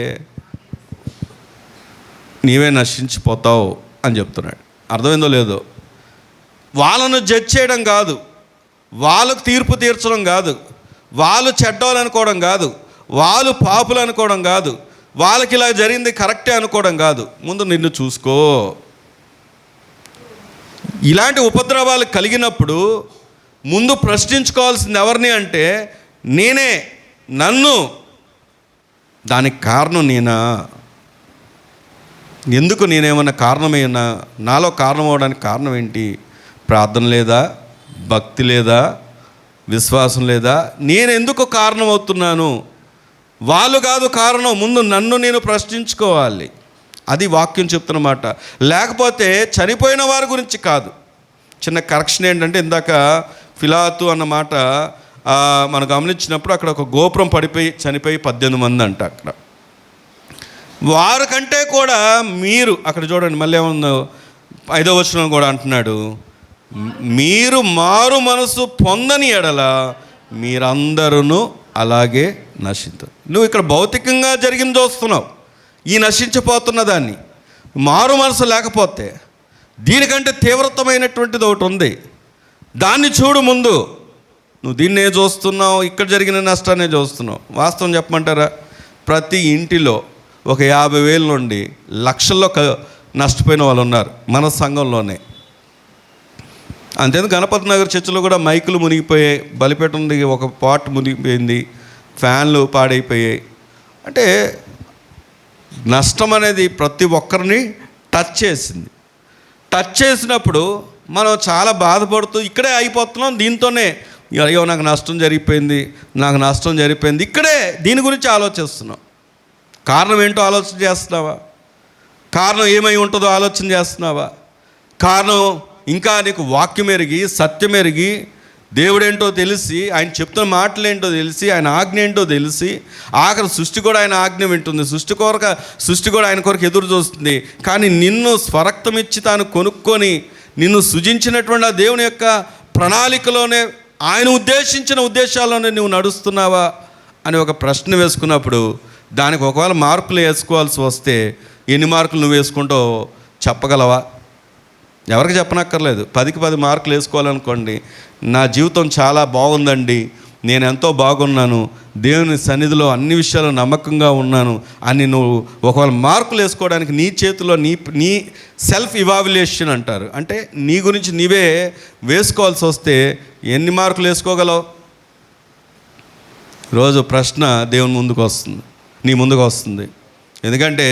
నీవే నశించిపోతావు అని చెప్తున్నాడు. అర్థమైందో లేదో? వాళ్ళను జడ్జ్ చేయడం కాదు, వాళ్ళకు తీర్పు తీర్చడం కాదు, వాళ్ళు చెడ్డోళ్ళు అనుకోవడం కాదు, వాళ్ళు పాపులు అనుకోవడం కాదు, వాళ్ళకి ఇలా జరిగింది కరెక్టే అనుకోవడం కాదు. ముందు నిన్ను చూసుకో. ఇలాంటి ఉపద్రవాలు కలిగినప్పుడు ముందు ప్రశ్నించుకోవాల్సింది ఎవరిని అంటే నేనే, నన్ను. దానికి కారణం నేనా? ఎందుకు నేనేమన్నా కారణమైనా? నాలో కారణం అవడానికి కారణం ఏంటి? ప్రార్థన లేదా? భక్తి లేదా? విశ్వాసం లేదా? నేను ఎందుకు కారణమవుతున్నాను? వాళ్ళు కాదు కారణం. ముందు నన్ను నేను ప్రశ్నించుకోవాలి. అది వాక్యం చెప్తున్నమాట. లేకపోతే చనిపోయిన వారి గురించి కాదు. చిన్న కరెక్షన్ ఏంటంటే, ఇందాక ఫిలాతు అన్న మాట మనం గమనించినప్పుడు అక్కడ ఒక గోపురం పడిపోయి చనిపోయి 18 మంది అంట. అక్కడ వారికంటే కూడా మీరు, అక్కడ చూడండి మళ్ళీ ఏమన్నా 5వ వచనం కూడా అంటున్నాడు, మీరు మారు మనసు పొందని ఎడల మీరందరూ అలాగే నశించరు. నువ్వు ఇక్కడ భౌతికంగా జరిగింది చూస్తున్నావు, ఈ నశించిపోతున్న దాన్ని. మారు మనసు లేకపోతే దీనికంటే తీవ్రతమైనటువంటిది ఒకటి ఉంది, దాన్ని చూడు. ముందు నువ్వు దీన్నే చూస్తున్నావు, ఇక్కడ జరిగిన నష్టాన్ని చూస్తున్నావు. వాస్తవం చెప్పమంటారా? ప్రతి ఇంటిలో ఒక 50,000 నుండి లక్షల్లో నష్టపోయిన వాళ్ళు ఉన్నారు మన సంఘంలోనే. అంతేందుకు గణపతి నగర్ చర్చిలో కూడా మైకులు మునిగిపోయాయి, బలిపేట ఉంది, ఒక పాట్ మునిగిపోయింది, ఫ్యాన్లు పాడైపోయాయి. అంటే నష్టం అనేది ప్రతి ఒక్కరిని టచ్ చేసింది. టచ్ చేసినప్పుడు మనం చాలా బాధపడుతూ ఇక్కడే అయిపోతున్నాం. దీంతోనే అయ్యో నాకు నష్టం జరిగిపోయింది, నాకు నష్టం జరిగిపోయింది, ఇక్కడే దీని గురించి ఆలోచిస్తున్నాం. కారణం ఏంటో ఆలోచన చేస్తున్నావా? కారణం ఏమై ఉంటుందో ఆలోచన చేస్తున్నావా? కారణం ఇంకా నీకు వాక్యం ఎరిగి, సత్యం ఎరిగి, దేవుడేంటో తెలిసి, ఆయన చెప్తున్న మాటలు ఏంటో తెలిసి, ఆయన ఆజ్ఞ ఏంటో తెలిసి, ఆఖరి సృష్టి కూడా ఆయన ఆజ్ఞ వింటుంది, సృష్టి కూడా ఆయన కొరకు ఎదురు చూస్తుంది. కానీ నిన్ను స్వరక్తం ఇచ్చి తాను కొనుక్కొని నిన్ను సృజించినటువంటి ఆ దేవుని యొక్క ప్రణాళికలోనే, ఆయన ఉద్దేశించిన ఉద్దేశాల్లోనే నువ్వు నడుస్తున్నావా అని ఒక ప్రశ్న వేసుకున్నప్పుడు, దానికి ఒకవేళ మార్కులు వేసుకోవాల్సి వస్తే ఎన్ని మార్కులు నువ్వు వేసుకుంటావో చెప్పగలవా? ఎవరికి చెప్పనక్కర్లేదు. 10కి 10 మార్కులు వేసుకోవాలనుకోండి, నా జీవితం చాలా బాగుందండి, నేను ఎంతో బాగున్నాను, దేవుని సన్నిధిలో అన్ని విషయాలు నమ్మకంగా ఉన్నాను అని నువ్వు ఒకవేళ మార్కులు వేసుకోవడానికి నీ చేతిలో నీ సెల్ఫ్ ఇవాల్యుయేషన్ అంటారు, అంటే నీ గురించి నీవే వేసుకోవాల్సి వస్తే ఎన్ని మార్కులు వేసుకోగలవు? రోజు ప్రశ్న దేవుని ముందుకు వస్తుంది, నీ ముందుకు వస్తుంది. ఎందుకంటే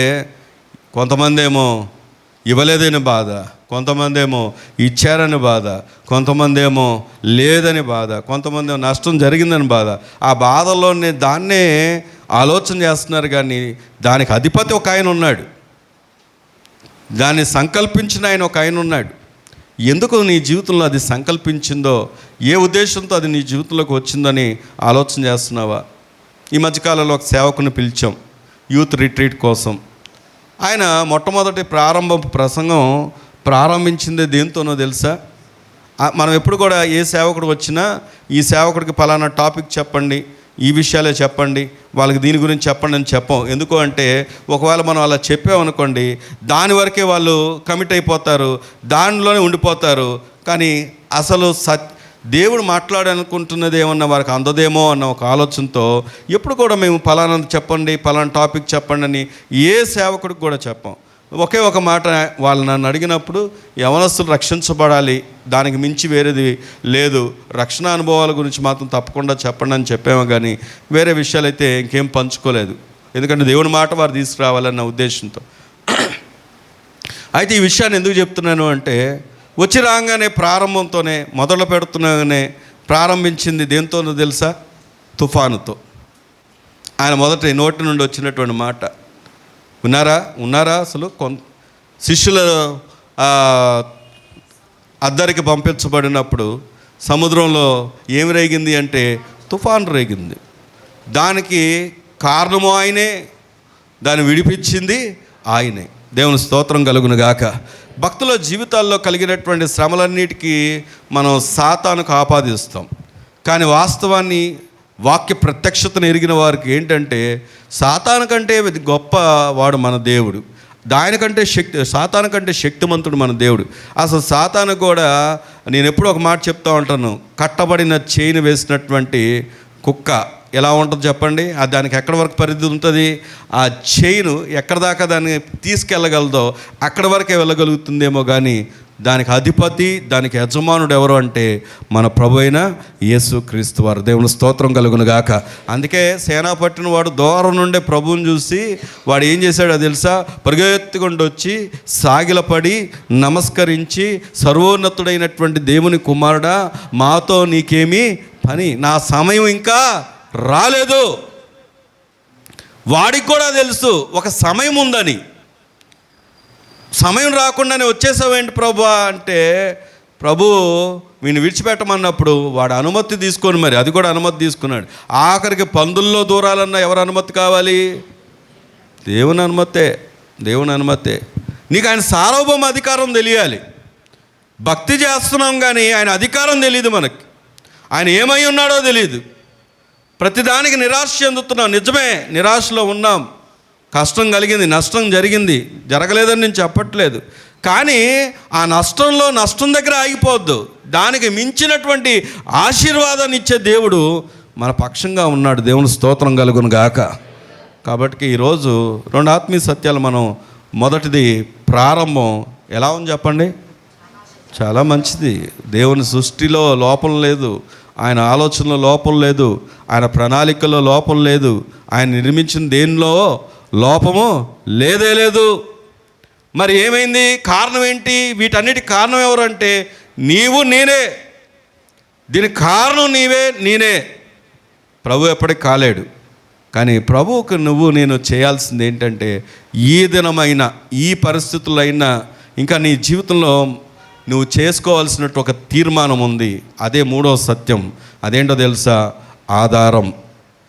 కొంతమంది ఏమో ఇవ్వలేదని బాధ, కొంతమంది ఏమో ఇచ్చారని బాధ, కొంతమంది ఏమో లేదని బాధ, కొంతమంది ఏమో నష్టం జరిగిందని బాధ. ఆ బాధల్లోనే దాన్నే ఆలోచన చేస్తున్నారు. కానీ దానికి అధిపతి ఒక ఆయన ఉన్నాడు, దాన్ని సంకల్పించిన ఆయన ఒక ఆయన ఉన్నాడు. ఎందుకు నీ జీవితంలో అది సంకల్పించిందో, ఏ ఉద్దేశంతో అది నీ జీవితంలోకి వచ్చిందని ఆలోచన చేస్తున్నావా? ఈ మధ్యకాలంలో ఒక సేవకుని పిలిచాం యూత్ రిట్రీట్ కోసం. ఆయన మొట్టమొదటి ప్రసంగం ప్రారంభించింది దేంతోనో తెలుసా? మనం ఎప్పుడు కూడా ఏ సేవకుడు వచ్చినా ఈ సేవకుడికి పలానా టాపిక్ చెప్పండి, ఈ విషయాలే చెప్పండి, వాళ్ళకి దీని గురించి చెప్పండి అని చెప్పం. ఎందుకు అంటే ఒకవేళ మనం అలా చెప్పామనుకోండి, దాని వరకే వాళ్ళు కమిట్ అయిపోతారు, దానిలోనే ఉండిపోతారు. కానీ అసలు దేవుడు మాట్లాడాలనుకుంటున్నది ఏమన్నా వారికి అందదేమో అన్న ఒక ఆలోచనతో ఎప్పుడు కూడా మేము పలానా చెప్పండి, పలానా టాపిక్ చెప్పండి అని ఏ సేవకుడికి కూడా చెప్పం. ఒకే ఒక మాట వాళ్ళు నన్ను అడిగినప్పుడు, యవనస్తులు రక్షించబడాలి, దానికి మించి వేరేది లేదు, రక్షణ అనుభవాల గురించి మాత్రం తప్పకుండా చెప్పండి అని చెప్పాము. కానీ వేరే విషయాలు అయితే ఇంకేం పంచుకోలేదు. ఎందుకంటే దేవుని మాట వారు తీసుకురావాలన్న ఉద్దేశంతో. అయితే ఈ విషయాన్ని ఎందుకు చెప్తున్నాను అంటే, వచ్చి రాగానే ప్రారంభంతోనే మొదలు పెడుతున్నాగానే ప్రారంభించింది దేంతోనో తెలుసా? తుఫానుతో. ఆయన మొదటి నోటి నుండి వచ్చినటువంటి మాట ఉన్నారా అసలు శిష్యుల అద్దరికి పంపించబడినప్పుడు సముద్రంలో ఏమి రేగింది అంటే తుఫాను రేగింది. దానికి కారణము ఆయనే, దాన్ని విడిపించింది ఆయనే. దేవుని స్తోత్రం కలుగును గాక. భక్తుల జీవితాల్లో కలిగినటువంటి శ్రమలన్నిటికీ మనం సాతానుకు ఆపాదిస్తాం. కానీ వాస్తవాన్ని, వాక్య ప్రత్యక్షతను ఎరిగిన వారికి ఏంటంటే, సాతాను కంటే గొప్ప వాడు మన దేవుడు. సాతాను కంటే శక్తిమంతుడు మన దేవుడు. అసలు సాతాను కూడా, నేను ఎప్పుడూ ఒక మాట చెప్తా ఉంటాను, కట్టబడిన చైన్ వేసినటువంటి కుక్క ఎలా ఉంటుంది చెప్పండి? దానికి ఎక్కడి వరకు పరిధి ఉంటుంది? ఆ చైను ఎక్కడి దాకా దాన్ని తీసుకెళ్ళగలదో అక్కడి వరకే వెళ్ళగలుగుతుందేమో. కానీ దానికి అధిపతి, దానికి యజమానుడు ఎవరు అంటే మన ప్రభు అయిన యేసుక్రీస్తు వారు. దేవుని స్తోత్రం కలుగును గాక. అందుకే సేనా పట్టిన వాడు దూరం నుండే ప్రభువుని చూసి వాడు ఏం చేశాడో తెలుసా? పరిగెత్తుకుంటూ వచ్చి సాగిలపడి నమస్కరించి, సర్వోన్నతుడైనటువంటి దేవుని కుమారుడా, మాతో నీకేమీ పని, నా సమయం ఇంకా రాలేదు. వాడికి కూడా తెలుసు ఒక సమయం ఉందని. సమయం రాకుండానే వచ్చేసావేంటి ప్రభు అంటే, ప్రభు వీడిని విడిచిపెట్టమన్నప్పుడు వాడు అనుమతి తీసుకొని, మరి అది కూడా అనుమతి తీసుకున్నాడు. ఆఖరికి పందుల్లో దూరాలన్నా ఎవరు అనుమతి కావాలి? దేవుని అనుమతే. నీకు ఆయన సార్వభౌమ అధికారం తెలియాలి. భక్తి చేస్తున్నాం కానీ ఆయన అధికారం తెలియదు మనకి. ఆయన ఏమై ఉన్నాడో తెలియదు. ప్రతిదానికి నిరాశ చెందుతున్నాం. నిజమే, నిరాశలో ఉన్నాం. కష్టం కలిగింది, నష్టం జరిగింది, జరగలేదని నేను చెప్పట్లేదు. కానీ ఆ నష్టం దగ్గర ఆగిపోవద్దు. దానికి మించినటువంటి ఆశీర్వాదాన్ని ఇచ్చే దేవుడు మన పక్షంగా ఉన్నాడు. దేవుని స్తోత్రం కలుగును గాక. కాబట్టి ఈరోజు 2 ఆత్మీయ సత్యాలు మనం, మొదటిది ప్రారంభం ఎలా ఉంది చెప్పండి? చాలా మంచిది. దేవుని సృష్టిలో లోపం లేదు, ఆయన ఆలోచనలో లోపం లేదు, ఆయన ప్రణాళికలో లోపం లేదు, ఆయన నిర్మించిన దేనిలో లోపము లేదే లేదు. మరి ఏమైంది? కారణం ఏంటి? వీటన్నిటి కారణం ఎవరంటే నీవు, నేనే. దీనికి కారణం నేనే. ప్రభు ఎప్పటికి కాలేడు. కానీ ప్రభువుకు నేను చేయాల్సింది ఏంటంటే, ఈ దినమైన, ఈ పరిస్థితులైనా ఇంకా నీ జీవితంలో నువ్వు చేసుకోవాల్సినట్టు ఒక తీర్మానం ఉంది. అదే 3వ సత్యం. అదేంటో తెలుసా? ఆధారం.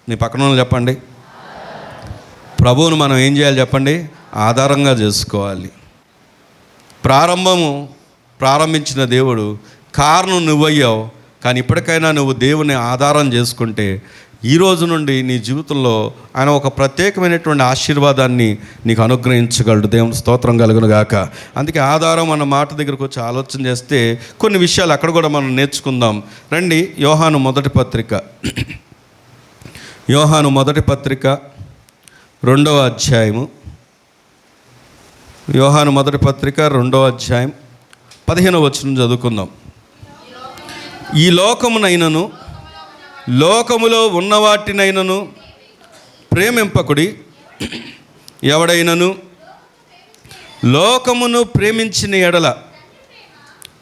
నీ పక్కన చెప్పండి. ప్రభువును మనం ఏం చేయాలి చెప్పండి? ఆధారంగా చేసుకోవాలి. ప్రారంభించిన దేవుడు, కారణం నువ్వయ్యావు. కానీ ఇప్పటికైనా నువ్వు దేవుని ఆధారం చేసుకుంటే ఈ రోజు నుండి నీ జీవితంలో ఆయన ఒక ప్రత్యేకమైనటువంటి ఆశీర్వాదాన్ని నీకు అనుగ్రహించగలడు. దేవుని స్తోత్రం కలుగును గాక. అందుకే ఆధారం అన్న మాట దగ్గరకు వచ్చి ఆలోచన చేస్తే కొన్ని విషయాలు అక్కడ కూడా మనం నేర్చుకుందాం. రండి, యోహాను మొదటి పత్రిక 2వ అధ్యాయము. యోహాను మొదటి పత్రిక 2వ అధ్యాయం 15వ వచనం చదువుకుందాం. ఈ లోకమునైనను లోకములో ఉన్నవాటినైనను ప్రేమింపకుడి. ఎవడైనను లోకమును ప్రేమించిన ఎడల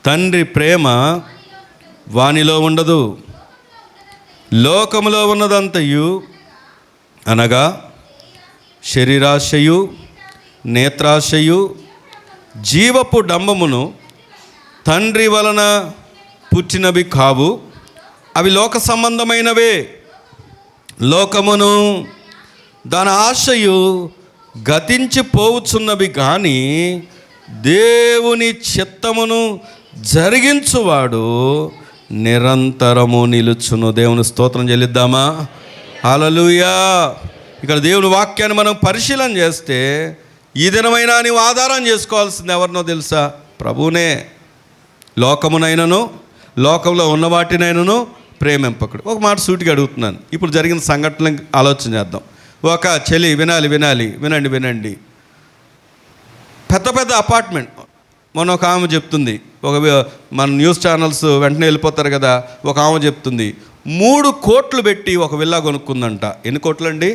తండ్రి ప్రేమ వానిలో ఉండదు. లోకములో ఉన్నదంతయు అనగా శరీరాశయు, నేత్రాశయు, జీవపు డంబమును తండ్రి వలన పుట్టినవి కావు. అవి లోక సంబంధమైనవే. లోకమును దాని ఆశయు గతించిపోవుచున్నవి, కానీ దేవుని చిత్తమును జరిగించువాడు నిరంతరము నిలుచును. దేవుని స్తోత్రం చెల్లిద్దామా? హల్లెలూయా. ఇక్కడ దేవుని వాక్యాన్ని మనం పరిశీలన చేస్తే ఈ దినమైనా నీవు ఆధారం చేసుకోవాల్సింది ఎవరినో తెలుసా? ప్రభువునే. లోకమునైనను లోకంలో ఉన్న వాటినైనను ప్రేమింపకుడు. ఒక మాట సూటిగా అడుగుతున్నాను. ఇప్పుడు జరిగిన సంఘటనలు ఆలోచన చేద్దాం. ఒక చెల్లి వినండి. పెద్ద అపార్ట్మెంట్. మొన్న ఒక ఆమె చెప్తుంది, మన న్యూస్ ఛానల్స్ వెంటనే వెళ్ళిపోతారు కదా, ఒక ఆమె చెప్తుంది 3 కోట్లు పెట్టి ఒక విల్లా కొనుక్కుందంట. ఎన్ని కోట్లు అండి?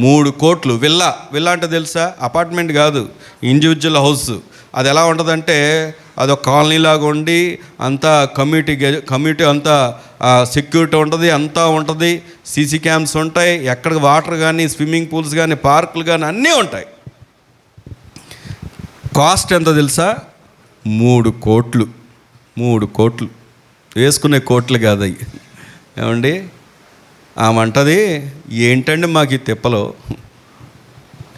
3 కోట్లు. విల్లా అంటే తెలుసా? అపార్ట్మెంట్ కాదు, ఇండివిజువల్ హౌస్. అది ఎలా ఉంటుందంటే అదొక కాలనీ లాగా ఉండి అంతా కమ్యూనిటీ అంతా సెక్యూరిటీ ఉంటుంది, అంతా ఉంటుంది. సీసీ క్యామ్స్ ఉంటాయి, ఎక్కడ వాటర్ కానీ స్విమ్మింగ్ పూల్స్ కానీ పార్కులు కానీ అన్నీ ఉంటాయి. కాస్ట్ ఎంత తెలుసా? 3 కోట్లు. 3 కోట్లు వేసుకునే కోట్లు కాదు అవి. ఏమండి, ఆమె అంటది, ఏంటండి మాకు ఈ తిప్పలు,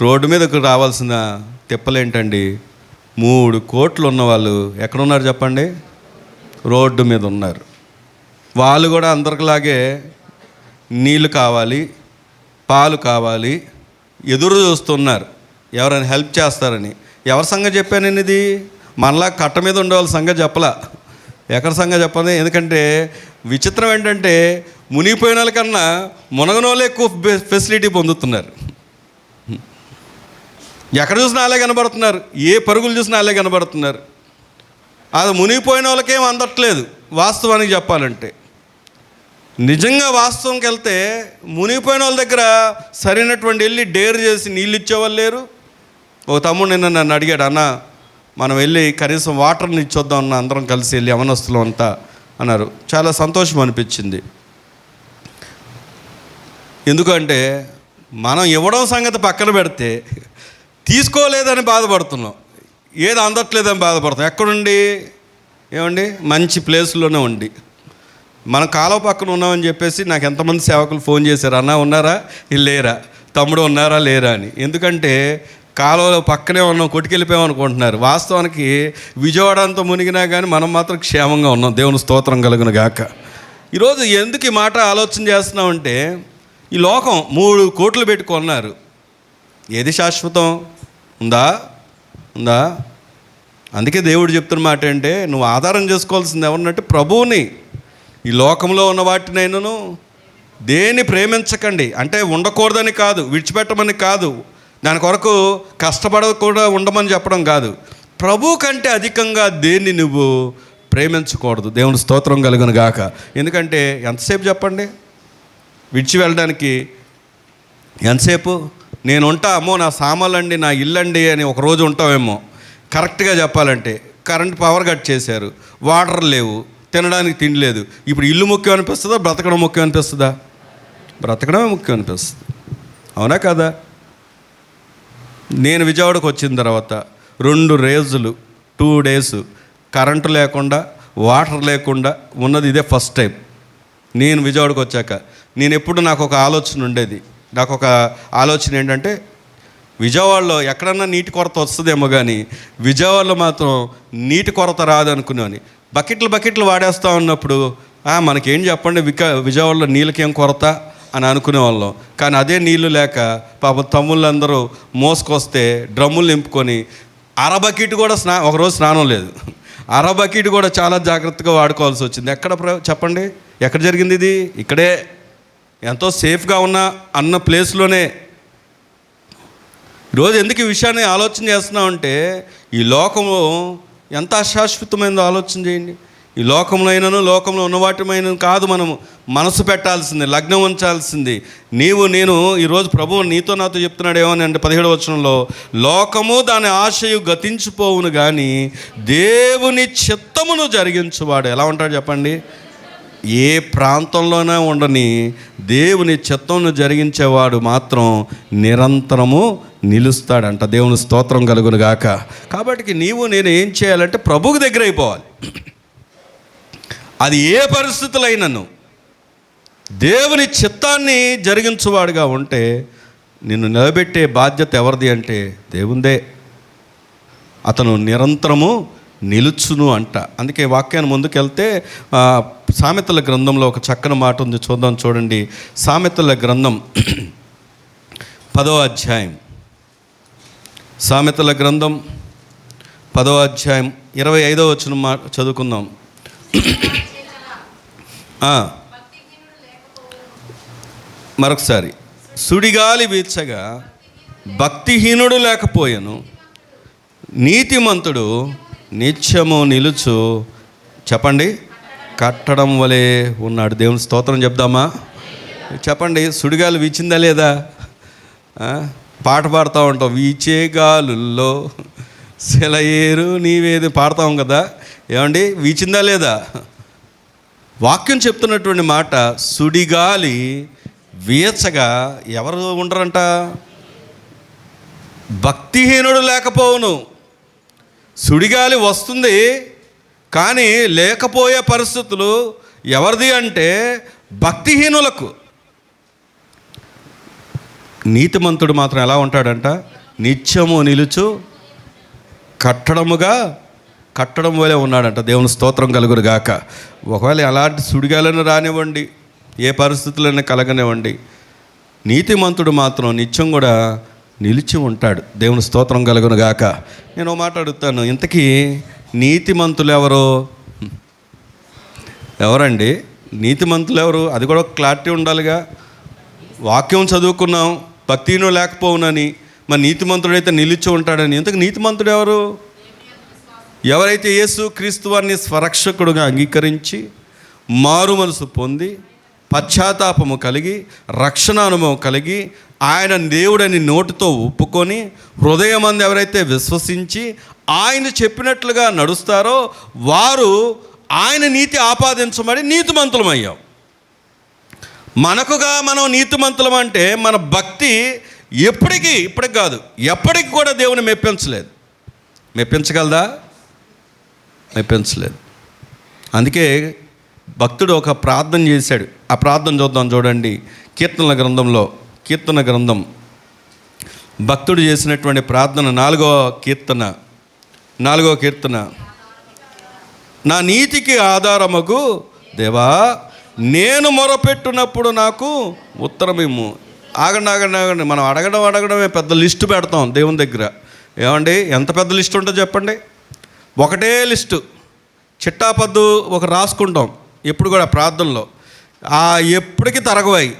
రోడ్డు మీదకు రావాల్సిన తిప్పలేంటండి? 3 కోట్లు ఉన్నవాళ్ళు ఎక్కడున్నారు చెప్పండి? రోడ్డు మీద ఉన్నారు. వాళ్ళు కూడా అందరిలాగే నీళ్ళు కావాలి, పాలు కావాలి, ఎదురు చూస్తున్నారు ఎవరైనా హెల్ప్ చేస్తారని. ఎవరి సంగతి చెప్పాను నేను? ఇది మనలా కట్ట మీద ఉండేవాళ్ళ సంగతి చెప్పలా. ఎక్కడ సంగతి చెప్పని? ఎందుకంటే విచిత్రం ఏంటంటే మునిగిపోయిన వాళ్ళకన్నా మునగనోళ్ళే ఎక్కువ ఫెసిలిటీ పొందుతున్నారు. ఎక్కడ చూసినా వాళ్ళే కనబడుతున్నారు, ఏ పరుగులు చూసినా వాళ్ళే కనబడుతున్నారు. అది మునిగిపోయిన వాళ్ళకేం అందట్లేదు. వాస్తవానికి చెప్పాలంటే, నిజంగా వాస్తవంకి వెళ్తే మునిగిపోయిన వాళ్ళ దగ్గర సరైనటువంటి వెళ్ళి డేర్ చేసి నీళ్ళు ఇచ్చేవాళ్ళు లేరు. ఓ తమ్ముడు నిన్న నన్ను అడిగాడు, అన్న మనం వెళ్ళి కనీసం వాటర్ని ఇచ్చొద్దాం అన్న, అందరం కలిసి వెళ్ళి యవనస్తులు అంతా అన్నారు. చాలా సంతోషం అనిపించింది. ఎందుకంటే మనం ఇవ్వడం సంగతి పక్కన పెడితే తీసుకోలేదని బాధపడుతున్నాం, ఏది అందట్లేదని బాధపడుతున్నాం. ఎక్కడుండి? ఏమండి, మంచి ప్లేస్లోనే ఉండి మనం కాలువ పక్కన ఉన్నామని చెప్పేసి నాకు ఎంతమంది సేవకులు ఫోన్ చేశారు, అన్న ఉన్నారా లేరా, తమ్ముడు ఉన్నారా లేరా అని. ఎందుకంటే కాలువలో పక్కనే ఉన్నాం, కొట్టుకెళ్ళిపోయాం అనుకుంటున్నారు. వాస్తవానికి విజయవాడ అంతా మునిగినా కానీ మనం మాత్రం క్షేమంగా ఉన్నాం. దేవుని స్తోత్రం కలుగును గాక. ఈరోజు ఎందుకు ఈ మాట ఆలోచన చేస్తున్నామంటే, ఈ లోకం 3 కోట్లు పెట్టుకున్నారు. ఏది శాశ్వతం? ఉందా? అందుకే దేవుడు చెప్తున్న మాట అంటే, నువ్వు ఆధారం చేసుకోవాల్సింది ఎవరినంటే ప్రభువుని. ఈ లోకంలో ఉన్న వాటినైనాను దేన్ని ప్రేమించకండి. అంటే ఉండకూడదని కాదు, విడిచిపెట్టమని కాదు, దాని కొరకు కష్టపడకుండా ఉండమని చెప్పడం కాదు. ప్రభు కంటే అధికంగా దేన్ని నువ్వు ప్రేమించకూడదు. దేవుని స్తోత్రం కలుగును గాక. ఎందుకంటే ఎంతసేపు చెప్పండి విడిచి వెళ్ళడానికి? ఎంతసేపు? నేను ఉంటా, అమ్మో నా సామాన్లండి, నా ఇల్లండి అని ఒకరోజు ఉంటావేమో. కరెక్ట్గా చెప్పాలంటే కరెంట్ పవర్ కట్ చేశారు, వాటర్ లేవు, తినడానికి తిండి లేదు. ఇప్పుడు ఇల్లు ముఖ్యం అనిపిస్తుందా, బ్రతకడం ముఖ్యం అనిపిస్తుందా? బ్రతకడమే ముఖ్యం అనిపిస్తుంది. అవునా కదా? నేను విజయవాడకు వచ్చిన తర్వాత 2 రోజులు 2 days కరెంటు లేకుండా వాటర్ లేకుండా ఉన్నది ఇదే ఫస్ట్ టైం. నేను విజయవాడకు వచ్చాక నాకు ఒక ఆలోచన ఉండేది. నాకు ఒక ఆలోచన ఏంటంటే, విజయవాడలో ఎక్కడన్నా నీటి కొరత వస్తుందేమో కానీ విజయవాడలో మాత్రం నీటి కొరత రాదనుకునేవాని. బకెట్లు వాడేస్తూ ఉన్నప్పుడు మనకేం చెప్పండి, విజయవాడలో నీళ్ళకేం కొరత అని అనుకునేవాళ్ళం. కానీ అదే నీళ్లు లేక పాప తమ్ముళ్ళందరూ మోసుకొస్తే డ్రమ్ములు నింపుకొని బకెట్ కూడా ఒకరోజు స్నానం లేదు, బకెట్ కూడా చాలా జాగ్రత్తగా వాడుకోవాల్సి వచ్చింది. ఎక్కడ చెప్పండి, ఎక్కడ జరిగింది ఇది? ఇక్కడే, ఎంతో సేఫ్గా ఉన్న అన్న ప్లేస్లోనే. ఈరోజు ఎందుకు ఈ విషయాన్ని ఆలోచన చేస్తున్నామంటే, ఈ లోకము ఎంత అశాశ్వతమైందో ఆలోచన చేయండి. ఈ లోకంలో ఉన్న వాటిమైనా కాదు మనము మనసు పెట్టాల్సింది, లగ్నం ఉంచాల్సింది. నేను ఈరోజు ప్రభువు నీతో నాతో చెప్తున్నాడు ఏమని అంటే 17వ వచనంలో, లోకము దాని ఆశయు గతించిపోవును కానీ దేవుని చిత్తమును జరిగించువాడు ఎలా ఉంటాడు చెప్పండి? ఏ ప్రాంతంలోనే ఉండని దేవుని చిత్తమును జరిగించేవాడు మాత్రం నిరంతరము నిలుస్తాడంట. దేవుని స్తోత్రం కలుగును గాక. కాబట్టి నేను ఏం చేయాలంటే ప్రభువుకి దగ్గర అయిపోవాలి. అది ఏ పరిస్థితులైనను దేవుని చిత్తాన్ని జరిగించువాడుగా ఉంటే నిన్ను నిలబెట్టే బాధ్యత ఎవరిది అంటే దేవుందే. అతను నిరంతరము నిలుచును అంట. అందుకే వాక్యాన్ని ముందుకెళ్తే సామెతల గ్రంథంలో ఒక చక్కని మాట ఉంది, చూద్దాం. చూడండి, సామెతల గ్రంథం 10వ అధ్యాయం. సామెతల గ్రంథం 10వ అధ్యాయం 25వ వచనం చదువుకుందాం. మరొకసారి, సుడిగాలి వీచగా భక్తిహీనుడు లేకపోయాను, నీతిమంతుడు నిత్యము నిలుచు, చెప్పండి, కట్టడం వలె ఉన్నాడు. దేవుని స్తోత్రం చెప్దామా? చెప్పండి, సుడిగాలి వీచిందా లేదా? పాట పాడుతూ ఉంటాం, వీచే గాలుల్లో సెలయేరు నీవేది పాడతాం కదా. ఏమండి, వీచిందా లేదా? వాక్యం చెప్తున్నటువంటి మాట, సుడిగాలి వీచగా ఎవరు ఉండరంట? భక్తిహీనుడు లేకపోవును. సుడిగాలి వస్తుంది, కానీ లేకపోయే పరిస్థితులు ఎవరిది అంటే భక్తిహీనులకు. నీతిమంతుడు మాత్రం ఎలా ఉంటాడంట? నిత్యము నిలుచు కట్టడం వలె ఉన్నాడంట. దేవుని స్తోత్రం కలుగును గాక. ఒకవేళ అలాంటి సుడిగాలను రానివ్వండి, ఏ పరిస్థితులైనా కలగనివ్వండి, నీతిమంతుడు మాత్రం నిత్యం కూడా నిలిచి ఉంటాడు. దేవుని స్తోత్రం కలుగును గాక. నేను మాట అడుగుతాను, ఇంతకీ నీతిమంతులు ఎవరండి? నీతిమంతులు ఎవరు? అది కూడా క్లారిటీ ఉండాలిగా. వాక్యం చదువుకున్నాం, భక్తిను లేకపోవునని, మరి నీతిమంతుడైతే నిలిచి ఉంటాడని. ఇంతకు నీతిమంతుడు ఎవరు? ఎవరైతే యేసు క్రీస్తు వారిని స్వరక్షకుడుగా అంగీకరించి మారు మనసు పొంది పశ్చాత్తాపము కలిగి రక్షణ అనుభవం కలిగి ఆయన దేవుడని నోటితో ఒప్పుకొని హృదయమందు ఎవరైతే విశ్వసించి ఆయన చెప్పినట్లుగా నడుస్తారో వారు ఆయన నీతి ఆపాదించబడి నీతిమంతులమయ్యాం. మనకుగా మనం నీతిమంతులం అంటే మన భక్తి ఇప్పటికి కాదు, ఎప్పటికి కూడా దేవుని మెప్పించలేదు. మెప్పించగలదా? మెప్పించలేదు. అందుకే భక్తుడు ఒక ప్రార్థన చేశాడు. ఆ ప్రార్థన చూడండి. కీర్తన గ్రంథం భక్తుడు చేసినటువంటి ప్రార్థన 4వ కీర్తన. నా నీతికి ఆధారమగు దేవా, నేను మొరపెట్టునప్పుడు నాకు ఉత్తరమిమ్ము. ఆగండి. మనం అడగడమే పెద్ద లిస్టు పెడతాం దేవుని దగ్గర. ఏమండి, ఎంత పెద్ద లిస్టు ఉంటుందో చెప్పండి. ఒకటే లిస్టు, చిట్టాపద్దు ఒక రాసుకుంటాం ఎప్పుడు కూడా ప్రార్థనలో. ఎప్పటికీ తరగవాయి.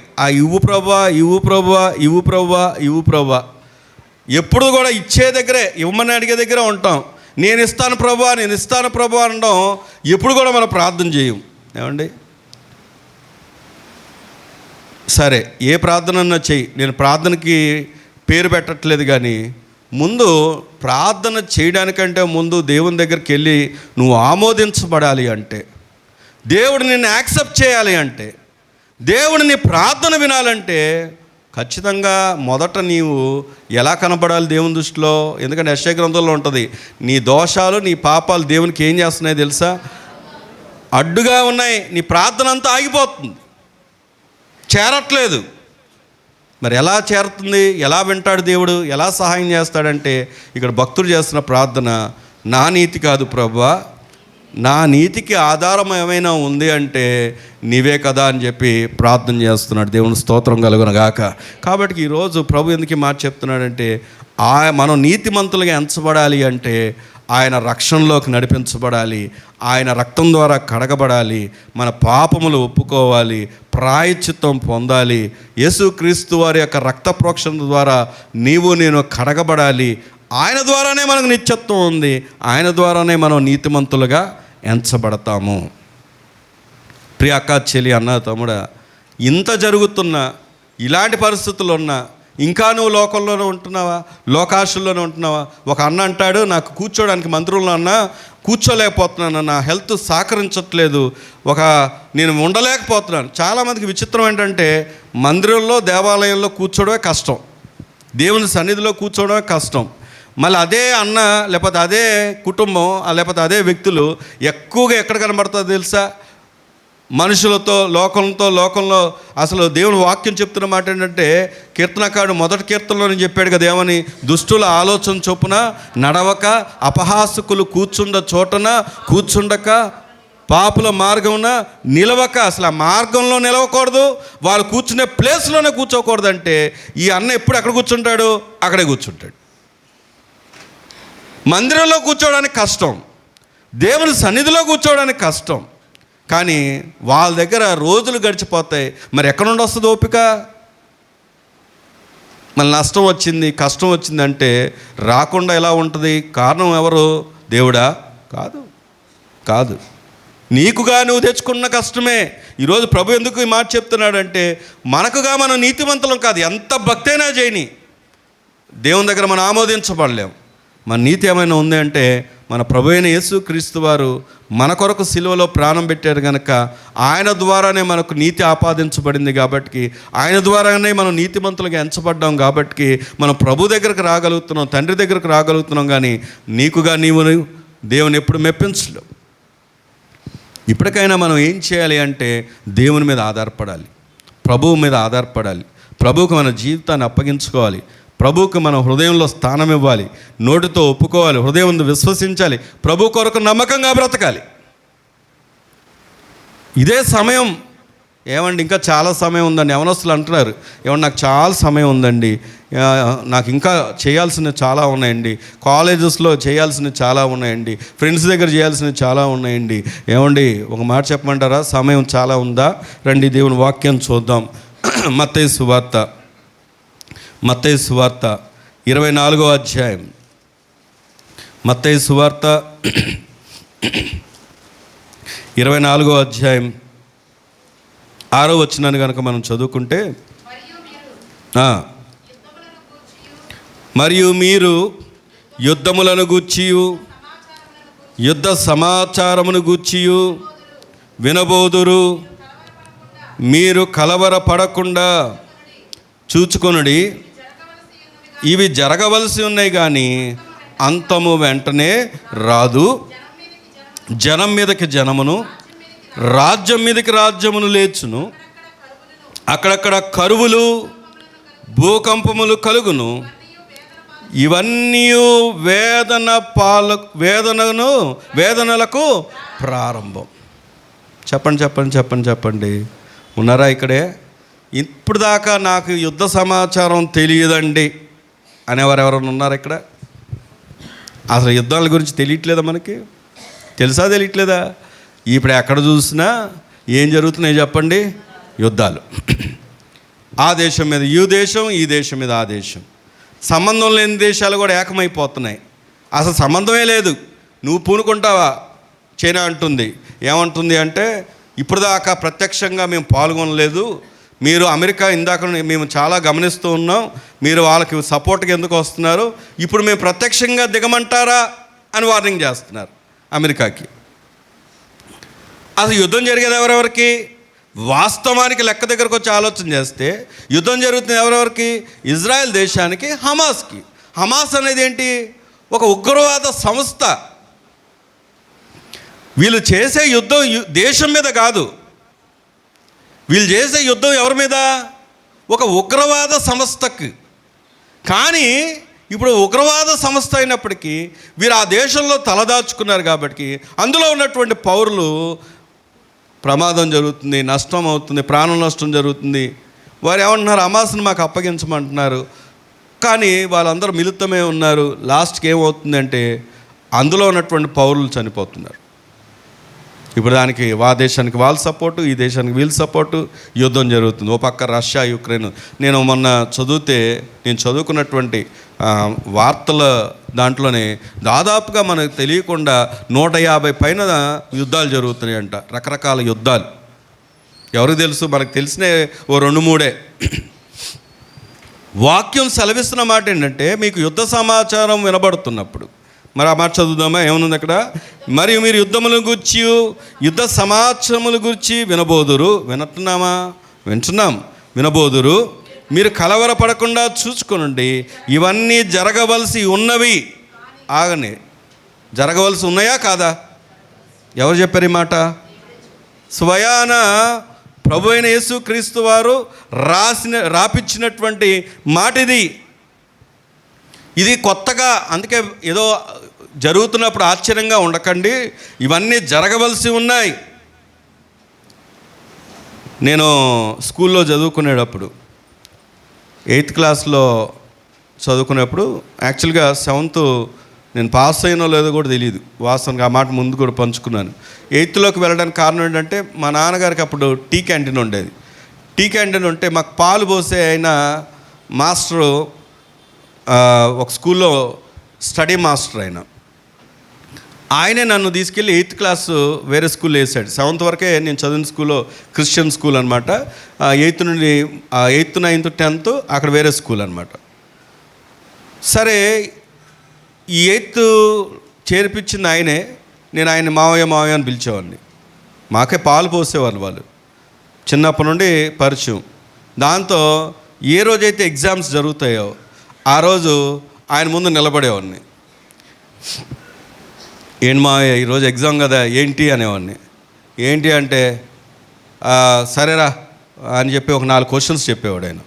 ఇవ్వు ప్రభువా. ఎప్పుడు కూడా ఇచ్చే దగ్గరే, ఇవ్వమని అడిగే దగ్గరే ఉంటాం. నేను ఇస్తాను ప్రభువా అనడం ఎప్పుడు కూడా మనం ప్రార్థన చేయం. ఏమండి, సరే ఏ ప్రార్థన చెయ్యి, నేను ప్రార్థనకి పేరు పెట్టట్లేదు, కానీ ముందు ప్రార్థన చేయడానికంటే ముందు దేవుని దగ్గరికి వెళ్ళి నువ్వు ఆమోదించబడాలి అంటే, దేవుడు నిన్ను యాక్సెప్ట్ చేయాలి అంటే, దేవుడు నీ ప్రార్థన వినాలంటే ఖచ్చితంగా మొదట నీవు ఎలా కనబడాలి దేవుని దృష్టిలో? ఎందుకంటే యెషయా గ్రంథంలో ఉంటుంది, నీ దోషాలు నీ పాపాలు దేవునికి ఏం చేస్తున్నాయి తెలుసా? అడ్డుగా ఉన్నాయి. నీ ప్రార్థన అంతా ఆగిపోతుంది, చేరట్లేదు. మరి ఎలా చేరుతుంది? ఎలా వింటాడు దేవుడు? ఎలా సహాయం చేస్తాడంటే, ఇక్కడ భక్తుడు చేస్తున్న ప్రార్థన, నా నీతి కాదు ప్రభువా, నా నీతికి ఆధారం ఏమైనా ఉంది అంటే నీవే కదా అని చెప్పి ప్రార్థన చేస్తున్నాడు. దేవుని స్తోత్రం కలుగును గాక. కాబట్టి ఈరోజు ప్రభు ఎందుకు మాట చెప్తున్నాడంటే, మనం నీతిమంతులుగా ఎంచబడాలి అంటే ఆయన రక్షణలోకి నడిపించబడాలి, ఆయన రక్తం ద్వారా కడగబడాలి, మన పాపములు ఒప్పుకోవాలి, ప్రాయశ్చిత్తం పొందాలి. యేసుక్రీస్తు వారి యొక్క రక్త ప్రోక్షణ ద్వారా నీవు నేను కడగబడాలి. ఆయన ద్వారానే మనకు నిత్యత్వం ఉంది, ఆయన ద్వారానే మనం నీతిమంతులుగా ఎంచబడతాము. ప్రియ అక్క, చెల్లి, అన్న, తమ్ముడా, ఇంత జరుగుతున్నా, ఇలాంటి పరిస్థితులు ఉన్నా ఇంకా నువ్వు లోకంలోనే ఉంటున్నావా? లోకాశల్లోనే ఉంటున్నావా? ఒక అన్న అంటాడు, నాకు కూర్చోడానికి మందిరంలో అన్నా కూర్చోలేకపోతున్నాను, నా హెల్త్ సహకరించట్లేదు, నేను ఉండలేకపోతున్నాను. చాలామందికి విచిత్రం ఏంటంటే, మందిరంలో దేవాలయంలో కూర్చోవడమే కష్టం, దేవుని సన్నిధిలో కూర్చోవడమే కష్టం. మళ్ళీ అదే అన్న లేకపోతే అదే కుటుంబం లేకపోతే అదే వ్యక్తులు ఎక్కువగా ఎక్కడ కనబడుతుందో తెలుసా? మనుషులతో, లోకంలో అసలు దేవుని వాక్యం చెప్తున్న మాట ఏంటంటే, కీర్తనకారుడు మొదటి కీర్తనలో నేను చెప్పాడు కదా, ఏమని? దుష్టుల ఆలోచన చొప్పున నడవక, అపహాసకులు కూర్చుండక, పాపుల మార్గమున నిలవక. అసలు ఆ మార్గంలో నిలవకూడదు, వాళ్ళు కూర్చునే ప్లేస్లోనే కూర్చోకూడదు. అంటే ఈ అన్న ఎప్పుడు ఎక్కడ కూర్చుంటాడు? అక్కడే కూర్చుంటాడు. మందిరంలో కూర్చోవడానికి కష్టం, దేవుని సన్నిధిలో కూర్చోవడానికి కష్టం. కానీ వాళ్ళ దగ్గర రోజులు గడిచిపోతాయి. మరి ఎక్కడ నుండి వస్తుంది ఓపిక? మళ్ళీ నష్టం వచ్చింది, కష్టం వచ్చిందంటే రాకుండా ఎలా ఉంటుంది? కారణం ఎవరు? దేవుడా? కాదు. నీకుగా నువ్వు తెచ్చుకున్న కష్టమే. ఈరోజు ప్రభు ఎందుకు ఈ మాట చెప్తున్నాడంటే, మనకుగా మనం నీతివంతులం కాదు. ఎంత భక్తి అయినా చేయని దేవుని దగ్గర మనం ఆమోదించబడలేం. మన నీతి ఏమైనా ఉంది అంటే, మన ప్రభు అయిన యేసుక్రీస్తు వారు మన కొరకు సిలువలో ప్రాణం పెట్టారు కనుక ఆయన ద్వారానే మనకు నీతి ఆపాదించబడింది. కాబట్టి ఆయన ద్వారానే మనం నీతిమంతులుగా ఎంచబడ్డాం. కాబట్టి మనం ప్రభు దగ్గరకు రాగలుగుతున్నాం, తండ్రి దగ్గరకు రాగలుగుతున్నాం. కానీ నీకుగా నీవు దేవుని ఎప్పుడు మెప్పించలేవు. ఇప్పటికైనా మనం ఏం చేయాలి అంటే, దేవుని మీద ఆధారపడాలి, ప్రభువు మీద ఆధారపడాలి, ప్రభువుకు మన జీవితాన్ని అప్పగించుకోవాలి, ప్రభువుకు మన హృదయంలో స్థానం ఇవ్వాలి, నోటితో ఒప్పుకోవాలి, హృదయం విశ్వసించాలి, ప్రభు కొరకు నమ్మకంగా బ్రతకాలి. ఇదే సమయం. ఏమండి ఇంకా చాలా సమయం ఉందండి. యవనస్తులు అంటున్నారు, ఏమన్నా నాకు చాలా సమయం ఉందండి, నాకు ఇంకా చేయాల్సినవి చాలా ఉన్నాయండి, కాలేజెస్లో చేయాల్సినవి చాలా ఉన్నాయండి, ఫ్రెండ్స్ దగ్గర చేయాల్సినవి చాలా ఉన్నాయండి. ఏమండి ఒక మాట చెప్పమంటారా? సమయం చాలా ఉందా? రండి దేవుని వాక్యం చూద్దాం. మత్తయి సువార్త 24వ అధ్యాయం. మత్తయి సువార్త 24వ అధ్యాయం 6వ వచనాన్ని కనుక మనం చదువుకుంటే, మరియు మీరు యుద్ధములను గూర్చియు యుద్ధ సమాచారమును గూర్చియు వినబోదురు. మీరు కలవరపడకుండా చూచుకొనుడి. ఇవి జరగవలసి ఉన్నాయి కానీ అంతము వెంటనే రాదు. జనం మీదకి జనమును, రాజ్యం మీదకి రాజ్యమును లేచును. అక్కడక్కడ కరువులు, భూకంపములు కలుగును. ఇవన్నీ వేదనలకు ప్రారంభం. చెప్పండి. ఉన్నారా ఇక్కడే? ఇప్పుడు దాకా నాకు యుద్ధ సమాచారం తెలియదండి అనేవారు ఎవరైనా ఉన్నారు ఇక్కడ? అసలు యుద్ధాల గురించి తెలియట్లేదా? మనకి తెలుసా తెలియట్లేదా? ఇప్పుడు ఎక్కడ చూసినా ఏం జరుగుతున్నాయి చెప్పండి? యుద్ధాలు. ఆ దేశం మీద ఈ దేశం, ఈ దేశం మీద ఆ దేశం. సంబంధం లేని దేశాలు కూడా ఏకమైపోతున్నాయి. అసలు సంబంధమే లేదు. నువ్వు పూనుకుంటావా? చైనా అంటుంది. ఏమంటుంది అంటే, ఇప్పుడు దాకా ప్రత్యక్షంగా మేము పాల్గొనలేదు, మీరు అమెరికా ఇందాక మేము చాలా గమనిస్తూ ఉన్నాం, మీరు వాళ్ళకి సపోర్ట్గా ఎందుకు వస్తున్నారు, ఇప్పుడు మేము ప్రత్యక్షంగా దిగమంటారా అని వార్నింగ్ చేస్తున్నారు అమెరికాకి. అసలు యుద్ధం జరిగేది ఎవరెవరికి? వాస్తవానికి లెక్క దగ్గరకు వచ్చి ఆలోచన చేస్తే యుద్ధం జరుగుతుంది ఎవరెవరికి? ఇజ్రాయెల్ దేశానికి, హమాస్కి. హమాస్ అనేది ఏంటి? ఒక ఉగ్రవాద సంస్థ. వీళ్ళు చేసే యుద్ధం దేశం మీద కాదు, వీళ్ళు చేసే యుద్ధం ఎవరి మీద? ఒక ఉగ్రవాద సంస్థకి. కానీ ఇప్పుడు ఉగ్రవాద సంస్థ అయినప్పటికీ వీరు ఆ దేశంలో తలదాచుకున్నారు. కాబట్టి అందులో ఉన్నటువంటి పౌరులు ప్రమాదం జరుగుతుంది, నష్టం అవుతుంది, ప్రాణ నష్టం జరుగుతుంది. వారు ఏమంటున్నారు? హమాస్ని మాకు అప్పగించమంటున్నారు. కానీ వాళ్ళందరూ మిలితమే ఉన్నారు. లాస్ట్కి ఏమవుతుందంటే అందులో ఉన్నటువంటి పౌరులు చనిపోతున్నారు. ఇప్పుడు దానికి ఆ దేశానికి వాళ్ళ సపోర్టు, ఈ దేశానికి వీళ్ళ సపోర్టు, యుద్ధం జరుగుతుంది. ఓ పక్క రష్యా, యుక్రెయిన్. నేను మొన్న నేను చదువుకున్నటువంటి వార్తల దాంట్లోనే దాదాపుగా మనకు తెలియకుండా 150 పైన యుద్ధాలు జరుగుతున్నాయంట, రకరకాల యుద్ధాలు. ఎవరికి తెలుసు? మనకు తెలిసిన ఓ 2-3. వాక్యం సెలవిస్తున్న మాట ఏంటంటే, మీకు యుద్ధ సమాచారం వినబడుతున్నప్పుడు, మరి ఆ మాట చదువుదామా? ఏమనుంది అక్కడ? మరియు మీరు యుద్ధములను గూర్చి యుద్ధ సమాచారముల గురించి వినబోదురు. వింటున్నాం. వినబోదురు. మీరు కలవరపడకుండా చూసుకొనండి. ఇవన్నీ జరగవలసి ఉన్నవి. ఆగని, జరగవలసి ఉన్నాయా కాదా? ఎవరు చెప్పారు ఈ మాట? స్వయాన ప్రభు అయిన యేసుక్రీస్తు వారు రాపిచ్చినటువంటి మాట ఇది కొత్తగా, అందుకే ఏదో జరుగుతున్నప్పుడు ఆశ్చర్యంగా ఉండకండి, ఇవన్నీ జరగవలసి ఉన్నాయి. నేను స్కూల్లో చదువుకునేటప్పుడు 8th క్లాస్లో చదువుకునేప్పుడు యాక్చువల్గా 7th నేను పాస్ అయినో లేదో కూడా తెలియదు. వాస్తవానికి ఆ మాట ముందు కూడా పంచుకున్నాను. 8thలోకి వెళ్ళడానికి కారణం ఏంటంటే మా నాన్నగారికి అప్పుడు టీ క్యాంటీన్ ఉండేది. టీ క్యాంటీన్ ఉంటే మాకు పాలు పోసే అయిన మాస్టరు ఒక స్కూల్లో స్టడీ మాస్టర్ ఆయనే నన్ను తీసుకెళ్ళి 8th క్లాస్ వేరే స్కూల్లో వేసాడు. 7th వరకే నేను చదివిన స్కూల్లో క్రిస్టియన్ స్కూల్ అనమాట. 8th నుండి 8th 9th 10th అక్కడ వేరే స్కూల్ అనమాట. సరే, ఈ 8th చేర్పించింది ఆయనే. నేను ఆయన మావయ్య అని పిలిచేవాడిని. మాకే పాలు పోసేవాళ్ళు వాళ్ళు. చిన్నప్పటి నుండి పరిచయం. దాంతో ఏ రోజైతే ఎగ్జామ్స్ జరుగుతాయో ఆ రోజు ఆయన ముందు నిలబడేవాడిని. ఏంటి మావయ్య ఈరోజు ఎగ్జామ్ కదా ఏంటి అనేవాడిని. ఏంటి అంటే సరేరా అని చెప్పి ఒక 4 క్వశ్చన్స్ చెప్పేవాడు ఆయన.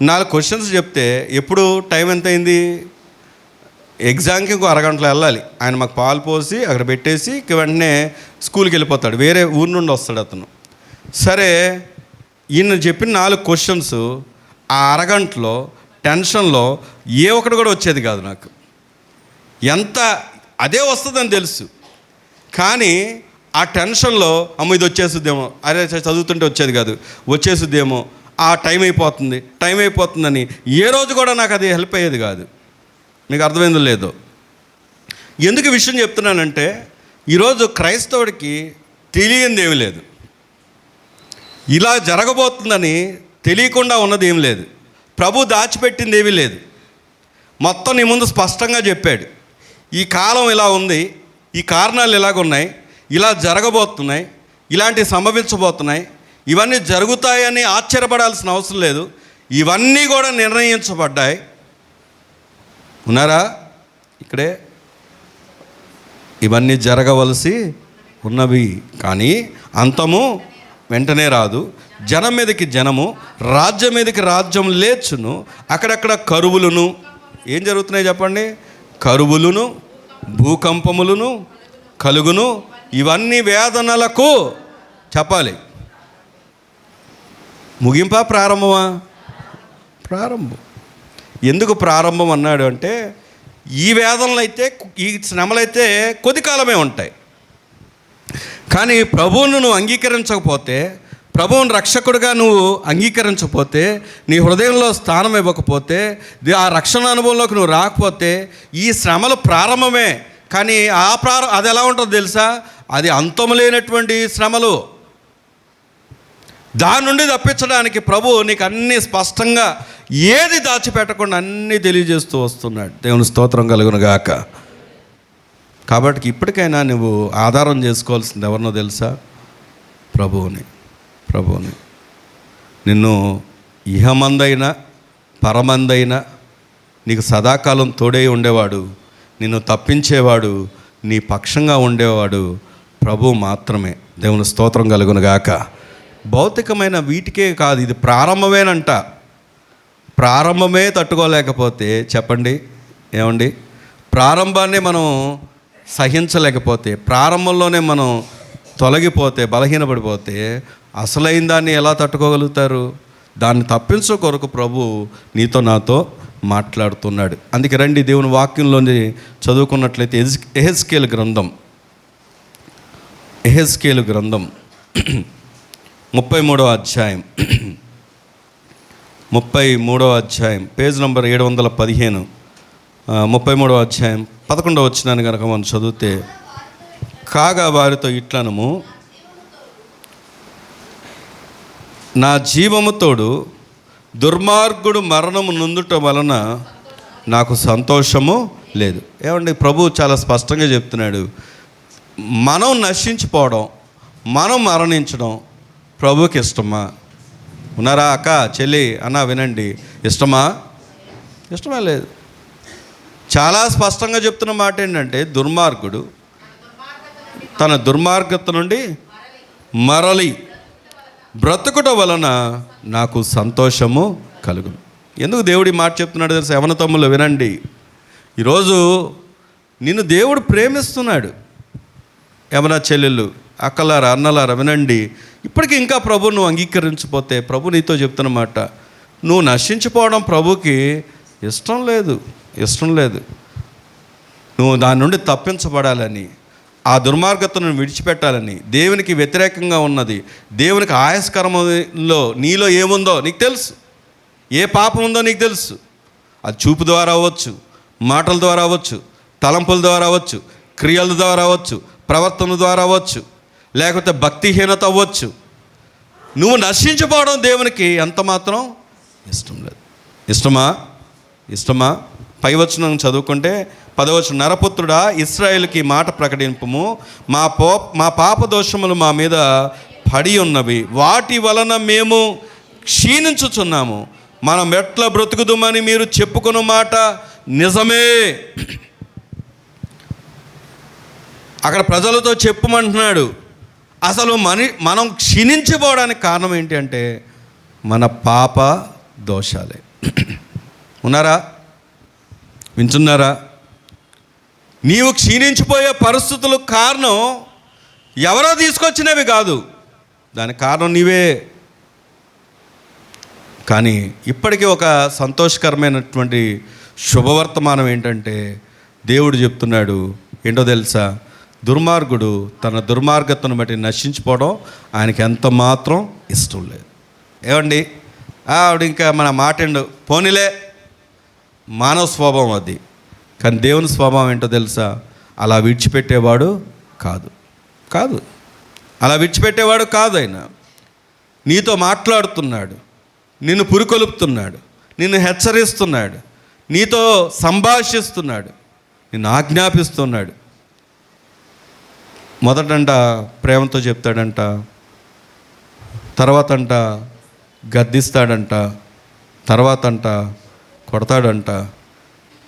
4 క్వశ్చన్స్ చెప్తే ఎప్పుడు టైం ఎంత అయింది, ఎగ్జామ్కి ఇంకో అరగంటలో వెళ్ళాలి. ఆయన మాకు పాలు పోసి అక్కడ పెట్టేసి వెంటనే స్కూల్కి వెళ్ళిపోతాడు. వేరే ఊరు నుండి వస్తాడు అతను. సరే, ఈయన చెప్పిన 4 క్వశ్చన్స్ ఆ అరగంటలో టెన్షన్లో ఏ ఒక్కటి కూడా వచ్చేది కాదు నాకు. ఎంత అదే వస్తుందని తెలుసు, కానీ ఆ టెన్షన్లో అమ్మ ఇది వచ్చేస్తుందేమో, అరే చదువుతుంటే వచ్చేది కాదు, వచ్చేస్తుందేమో, ఆ టైం అయిపోతుందని ఏ రోజు కూడా నాకు అది హెల్ప్ అయ్యేది కాదు. మీకు అర్థమైందో లేదో. ఎందుకు ఈ విషయం చెప్తున్నానంటే ఈరోజు క్రైస్తవుడికి తెలియంది ఏమీ లేదు. ఇలా జరగబోతుందని తెలియకుండా ఉన్నది ఏం లేదు. ప్రభు దాచిపెట్టింది ఏమీ లేదు. మొత్తం నీ ముందు స్పష్టంగా చెప్పాడు. ఈ కాలం ఇలా ఉంది, ఈ కారణాలు ఇలాగున్నాయి, ఇలా జరగబోతున్నాయి, ఇలాంటివి సంభవించబోతున్నాయి, ఇవన్నీ జరుగుతాయని ఆశ్చర్యపడాల్సిన అవసరం లేదు. ఇవన్నీ కూడా నిర్ణయించబడ్డాయి. ఉన్నారా ఇక్కడే? ఇవన్నీ జరగవలసి ఉన్నవి, కానీ అంతము వెంటనే రాదు. జనం మీదకి జనము, రాజ్యం మీదకి రాజ్యం లేచును. అక్కడక్కడ కరువులను, ఏం జరుగుతున్నాయి చెప్పండి? కరువులను, భూకంపములను కలుగును. ఇవన్నీ వేదనలకు చెప్పాలి. ముగింపా ప్రారంభమా? ప్రారంభం. ఎందుకు ప్రారంభం అన్నాడు అంటే ఈ వేదనలు అయితే, ఈ శ్రమలైతే కొద్ది కాలమే ఉంటాయి. కానీ ప్రభువును నువ్వు అంగీకరించకపోతే, ప్రభువుని రక్షకుడిగా నువ్వు అంగీకరించకపోతే, నీ హృదయంలో స్థానం ఇవ్వకపోతే, ఆ రక్షణ అనుభవంలోకి నువ్వు రాకపోతే ఈ శ్రమలు ప్రారంభమే. కానీ అది ఎలా ఉంటుందో తెలుసా? అది అంతము లేనటువంటి శ్రమలు. దాని నుండి తప్పించడానికి ప్రభు నీకు అన్నీ స్పష్టంగా, ఏది దాచిపెట్టకుండా అన్నీ తెలియజేస్తూ వస్తున్నాడు. దేవుని స్తోత్రం కలుగును గాక. కాబట్టి ఇప్పటికైనా నువ్వు ఆధారం చేసుకోవాల్సింది ఎవరినో తెలుసా? ప్రభువుని. నిన్ను ఇహమందైనా పరమందైనా నీకు సదాకాలం తోడై ఉండేవాడు, నిన్ను తప్పించేవాడు, నీ పక్షంగా ఉండేవాడు ప్రభువు మాత్రమే. దేవుని స్తోత్రం కలుగును గాక. భౌతికమైన వీటికే కాదు, ఇది ప్రారంభమేనంట. ప్రారంభమే తట్టుకోలేకపోతే చెప్పండి ఏమండి, ప్రారంభాన్ని మనం సహించలేకపోతే, ప్రారంభంలోనే మనం తొలగిపోతే, బలహీనపడిపోతే అసలైన దాన్ని ఎలా తట్టుకోగలుగుతారు? దాన్ని తప్పించే కొరకు ప్రభు నీతో నాతో మాట్లాడుతున్నాడు. అందుకే రండి దేవుని వాక్యంలోని చదువుకున్నట్లయితే ఎహెజ్కేలు గ్రంథం 33వ అధ్యాయం 33వ అధ్యాయం పేజ్ నంబర్ 715, 33వ అధ్యాయం 11వ వచనాన్ని కనుక మనం చదివితే, కాగా వారితో ఇట్లనము, నా జీవము తోడు దుర్మార్గుడు మరణము నొందుట వలన నాకు సంతోషము లేదు. ఏమండి, ప్రభు చాలా స్పష్టంగా చెప్తున్నాడు. మనం నశించిపోవడం, మనం మరణించడం ప్రభుకి ఇష్టమా? ఉన్నారా అక్క, చెల్లి, అన్న వినండి, ఇష్టమా? ఇష్టమే లేదు. చాలా స్పష్టంగా చెప్తున్న మాట ఏంటంటే, దుర్మార్గుడు తన దుర్మార్గత నుండి మరలి బ్రతుకుట వలన నాకు సంతోషము కలుగును. ఎందుకు దేవుడి మాట చెప్తున్నాడు తెలుసా? యవన తమ్ముళ్ళు వినండి, ఈరోజు నిన్ను దేవుడు ప్రేమిస్తున్నాడు. యవన చెల్లెళ్ళు, అక్కలారా, అన్నలారా వినండి. ఇప్పటికీ ఇంకా ప్రభు నువ్వు అంగీకరించకపోతే ప్రభు నీతో చెప్తున్నమాట, నువ్వు నశించిపోవడం ప్రభుకి ఇష్టం లేదు. నువ్వు దాని నుండి తప్పించబడాలని, ఆ దుర్మార్గతను విడిచిపెట్టాలని, దేవునికి వ్యతిరేకంగా ఉన్నది, దేవునికి ఆయాస్కరంలో నీలో ఏముందో నీకు తెలుసు, ఏ పాపం ఉందో నీకు తెలుసు. అది చూపు ద్వారా అవ్వచ్చు, మాటల ద్వారా అవ్వచ్చు, తలంపుల ద్వారా అవ్వచ్చు, క్రియల ద్వారా అవ్వచ్చు, ప్రవర్తన ద్వారా అవ్వచ్చు, లేకపోతే భక్తిహీనత అవ్వచ్చు. నువ్వు నశించిపోవడం దేవునికి ఎంత మాత్రం ఇష్టం లేదు. ఇష్టమా? పై వచనం చదువుకుంటే 10వ వచనం, నరపుత్రుడా, ఇశ్రాయేలుకి మాట ప్రకటింపుము, మా పాప దోషములు మా మీద పడి ఉన్నవి, వాటి వలన మేము క్షీణించుచున్నాము. మనం ఎట్లా బ్రతుకుదామని మీరు చెప్పుకున్న మాట నిజమే. అక్కడ ప్రజలతో చెప్పమంటున్నాడు. అసలు మనం క్షీణించిపోవడానికి కారణం ఏంటి అంటే మన పాప దోషాలే. ఉన్నారా? వింటున్నారా? నీవు క్షీణించిపోయే పరిస్థితులు కారణం ఎవరో తీసుకొచ్చినవి కాదు, దానికి కారణం నీవే. కానీ ఇప్పటికీ ఒక సంతోషకరమైనటువంటి శుభవర్తమానం ఏంటంటే దేవుడు చెప్తున్నాడు, ఏంటో తెలుసా? దుర్మార్గుడు తన దుర్మార్గతను బట్టి నశించిపోవడం ఆయనకి ఎంత మాత్రం ఇష్టం లేదు. ఏమండి, ఆవిడ ఇంకా మన మాటండు పోనీలే, మానవ స్వభావం అది. కానీ దేవుని స్వభావం ఏంటో తెలుసా? అలా విడిచిపెట్టేవాడు కాదు. అలా విడిచిపెట్టేవాడు కాదు. ఆయన నీతో మాట్లాడుతున్నాడు, నిన్ను పురికొలుపుతున్నాడు, నిన్ను హెచ్చరిస్తున్నాడు, నీతో సంభాషిస్తున్నాడు, నిన్ను ఆజ్ఞాపిస్తున్నాడు. మొదటంట ప్రేమతో చెప్తాడంట, తర్వాతంట గద్దిస్తాడంట, తర్వాతంట కొడతాడంట.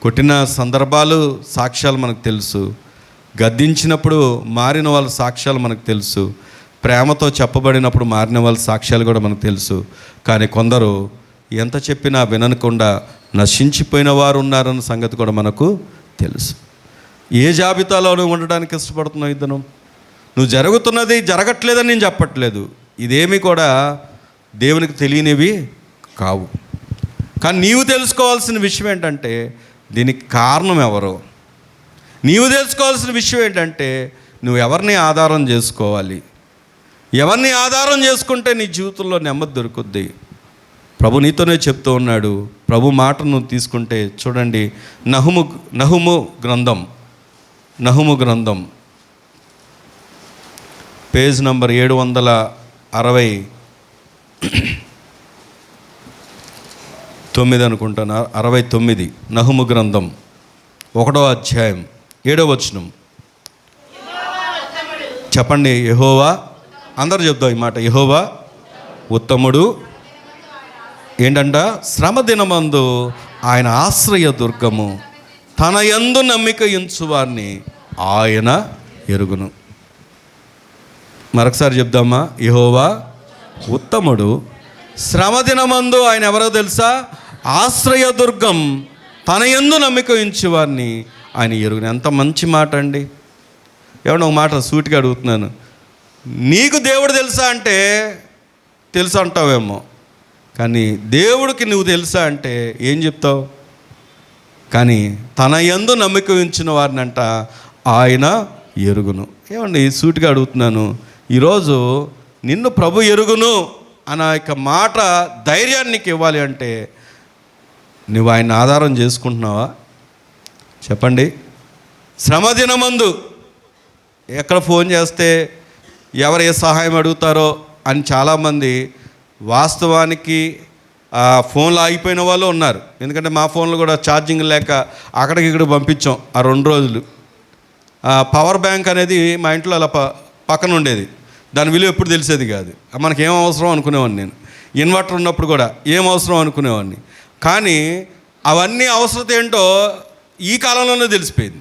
కొట్టిన సందర్భాలు సాక్ష్యాలు మనకు తెలుసు, గద్దించినప్పుడు మారిన వాళ్ళ సాక్ష్యాలు మనకు తెలుసు, ప్రేమతో చెప్పబడినప్పుడు మారిన వాళ్ళ సాక్ష్యాలు కూడా మనకు తెలుసు. కానీ కొందరు ఎంత చెప్పినా వినకుండా నశించిపోయిన వారు ఉన్నారన్న సంగతి కూడా మనకు తెలుసు. ఏ జాబితాలో ఉండడానికి ఇష్టపడుతున్నావు? ఇద్దను నువ్వు జరుగుతున్నది జరగట్లేదని నేను చెప్పట్లేదు, ఇదేమీ కూడా దేవునికి తెలియనివి కావు. కానీ నీవు తెలుసుకోవాల్సిన విషయం ఏంటంటే దీనికి కారణం ఎవరో. నీవు తెలుసుకోవాల్సిన విషయం ఏంటంటే నువ్వు ఎవరిని ఆధారం చేసుకోవాలి, ఎవరిని ఆధారం చేసుకుంటే నీ జీవితంలో నెమ్మది దొరుకుద్ది. ప్రభు నీతోనే చెప్తూ ఉన్నాడు. ప్రభు మాట నువ్వు తీసుకుంటే చూడండి, నహుము గ్రంథం పేజ్ నంబర్ 769 అనుకుంటాను, 69. నహుము గ్రంథం 1వ అధ్యాయం 7వ వచనం. చెప్పండి, యెహోవా. అందరూ చెప్తాం ఈ మాట, యెహోవా ఉత్తముడు. ఏంటంట? శ్రమ దినమందు ఆయన ఆశ్రయ దుర్గము, తన యందు నమ్మిక ఉంచు వారిని ఆయన ఎరుగును. మరొకసారి చెప్దామా? యెహోవా ఉత్తముడు, శ్రమ దినమందు ఆయన ఎవరో తెలుసా? ఆశ్రయ దుర్గం, తన యందు నమ్మిక ఉంచు వారిని ఆయన ఎరుగును. ఎంత మంచి మాట అండి. ఏమన్నా ఒక మాట సూటిగా అడుగుతున్నాను, నీకు దేవుడు తెలుసా అంటే తెలుసు అంటావేమో, కానీ దేవుడికి నువ్వు తెలుసా అంటే ఏం చెప్తావు? కానీ తన యందు నమ్మిక ఉంచిన వారిని అంట ఆయన ఎరుగును. ఏమండి సూటిగా అడుగుతున్నాను, ఈరోజు నిన్ను ప్రభు ఎరుగును అన్న యొక్క మాట ధైర్యాన్ని నీకు ఇవ్వాలి అంటే నువ్వు ఆయన ఆధారం చేసుకుంటున్నావా? చెప్పండి. శ్రమదినమందు ఎక్కడ ఫోన్ చేస్తే ఎవరు ఏ సహాయం అడుగుతారో అని చాలామంది వాస్తవానికి ఫోన్లు ఆగిపోయిన వాళ్ళు ఉన్నారు. ఎందుకంటే మా ఫోన్లు కూడా ఛార్జింగ్ లేక అక్కడికి ఇక్కడ పంపించాం ఆ 2 రోజులు. పవర్ బ్యాంక్ అనేది మా ఇంట్లో అలా పక్కన ఉండేది, దాని విలువ ఎప్పుడు తెలిసేది కాదు. మనకి ఏం అవసరం అనుకునేవాడిని నేను. ఇన్వర్టర్ ఉన్నప్పుడు కూడా ఏం అవసరం అనుకునేవాడిని. కానీ అవన్నీ అవసరత ఏంటో ఈ కాలంలోనే తెలిసిపోయింది.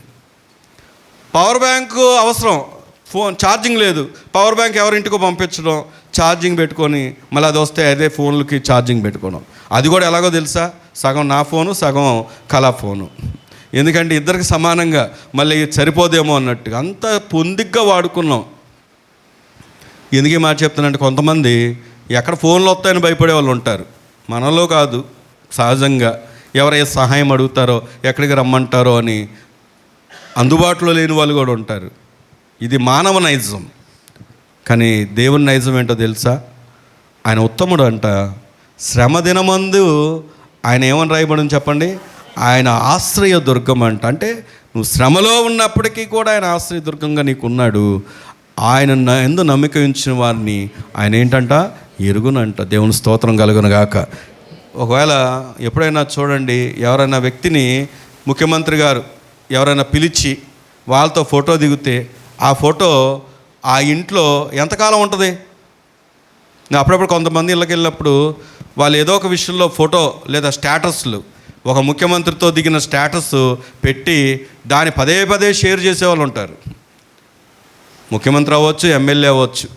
పవర్ బ్యాంకు అవసరం, ఫోన్ ఛార్జింగ్ లేదు, పవర్ బ్యాంక్ ఎవరింటికో పంపించడం, ఛార్జింగ్ పెట్టుకొని మళ్ళీ అది వస్తే అదే ఫోన్లకి ఛార్జింగ్ పెట్టుకోవడం. అది కూడా ఎలాగో తెలుసా, సగం నా ఫోను సగం కళా ఫోను. ఎందుకంటే ఇద్దరికి సమానంగా మళ్ళీ సరిపోదేమో అన్నట్టుగా అంత పొందిగ్గా వాడుకున్నాం. ఎందుకు మాట చెప్తానంటే కొంతమంది ఎక్కడ ఫోన్లు వస్తాయని భయపడే వాళ్ళు ఉంటారు. మనలో కాదు, సహజంగా ఎవరైతే సహాయం అడుగుతారో ఎక్కడికి రమ్మంటారో అని అందుబాటులో లేని వాళ్ళు కూడా ఉంటారు. ఇది మానవ నైజం. కానీ దేవుని నైజం ఏంటో తెలుసా? ఆయన ఉత్తముడు అంట. శ్రమ దినమందు ఆయన ఏమని రాయబడింది చెప్పండి? ఆయన ఆశ్రయ దుర్గం అంట. అంటే నువ్వు శ్రమలో ఉన్నప్పటికీ కూడా ఆయన ఆశ్రయ దుర్గంగా నీకు ఉన్నాడు. ఆయన ఎందు నమ్మిక ఉంచిన వారిని ఆయన ఏంటంట? ఎరుగునంట. దేవుని స్తోత్రం కలుగునుగాక. ఒకవేళ ఎప్పుడైనా చూడండి, ఎవరైనా వ్యక్తిని ముఖ్యమంత్రి గారు ఎవరైనా పిలిచి వాళ్ళతో ఫోటో దిగితే ఆ ఫోటో ఆ ఇంట్లో ఎంతకాలం ఉంటుంది? అప్పుడప్పుడు కొంతమంది ఇళ్ళకి వెళ్ళినప్పుడు వాళ్ళు ఏదో ఒక విషయంలో ఫోటో లేదా స్టేటస్లు, ఒక ముఖ్యమంత్రితో దిగిన స్టేటస్ పెట్టి దాన్ని పదే పదే షేర్ చేసేవాళ్ళు ఉంటారు. ముఖ్యమంత్రి అవ్వచ్చు, ఎమ్మెల్యే అవ్వచ్చు.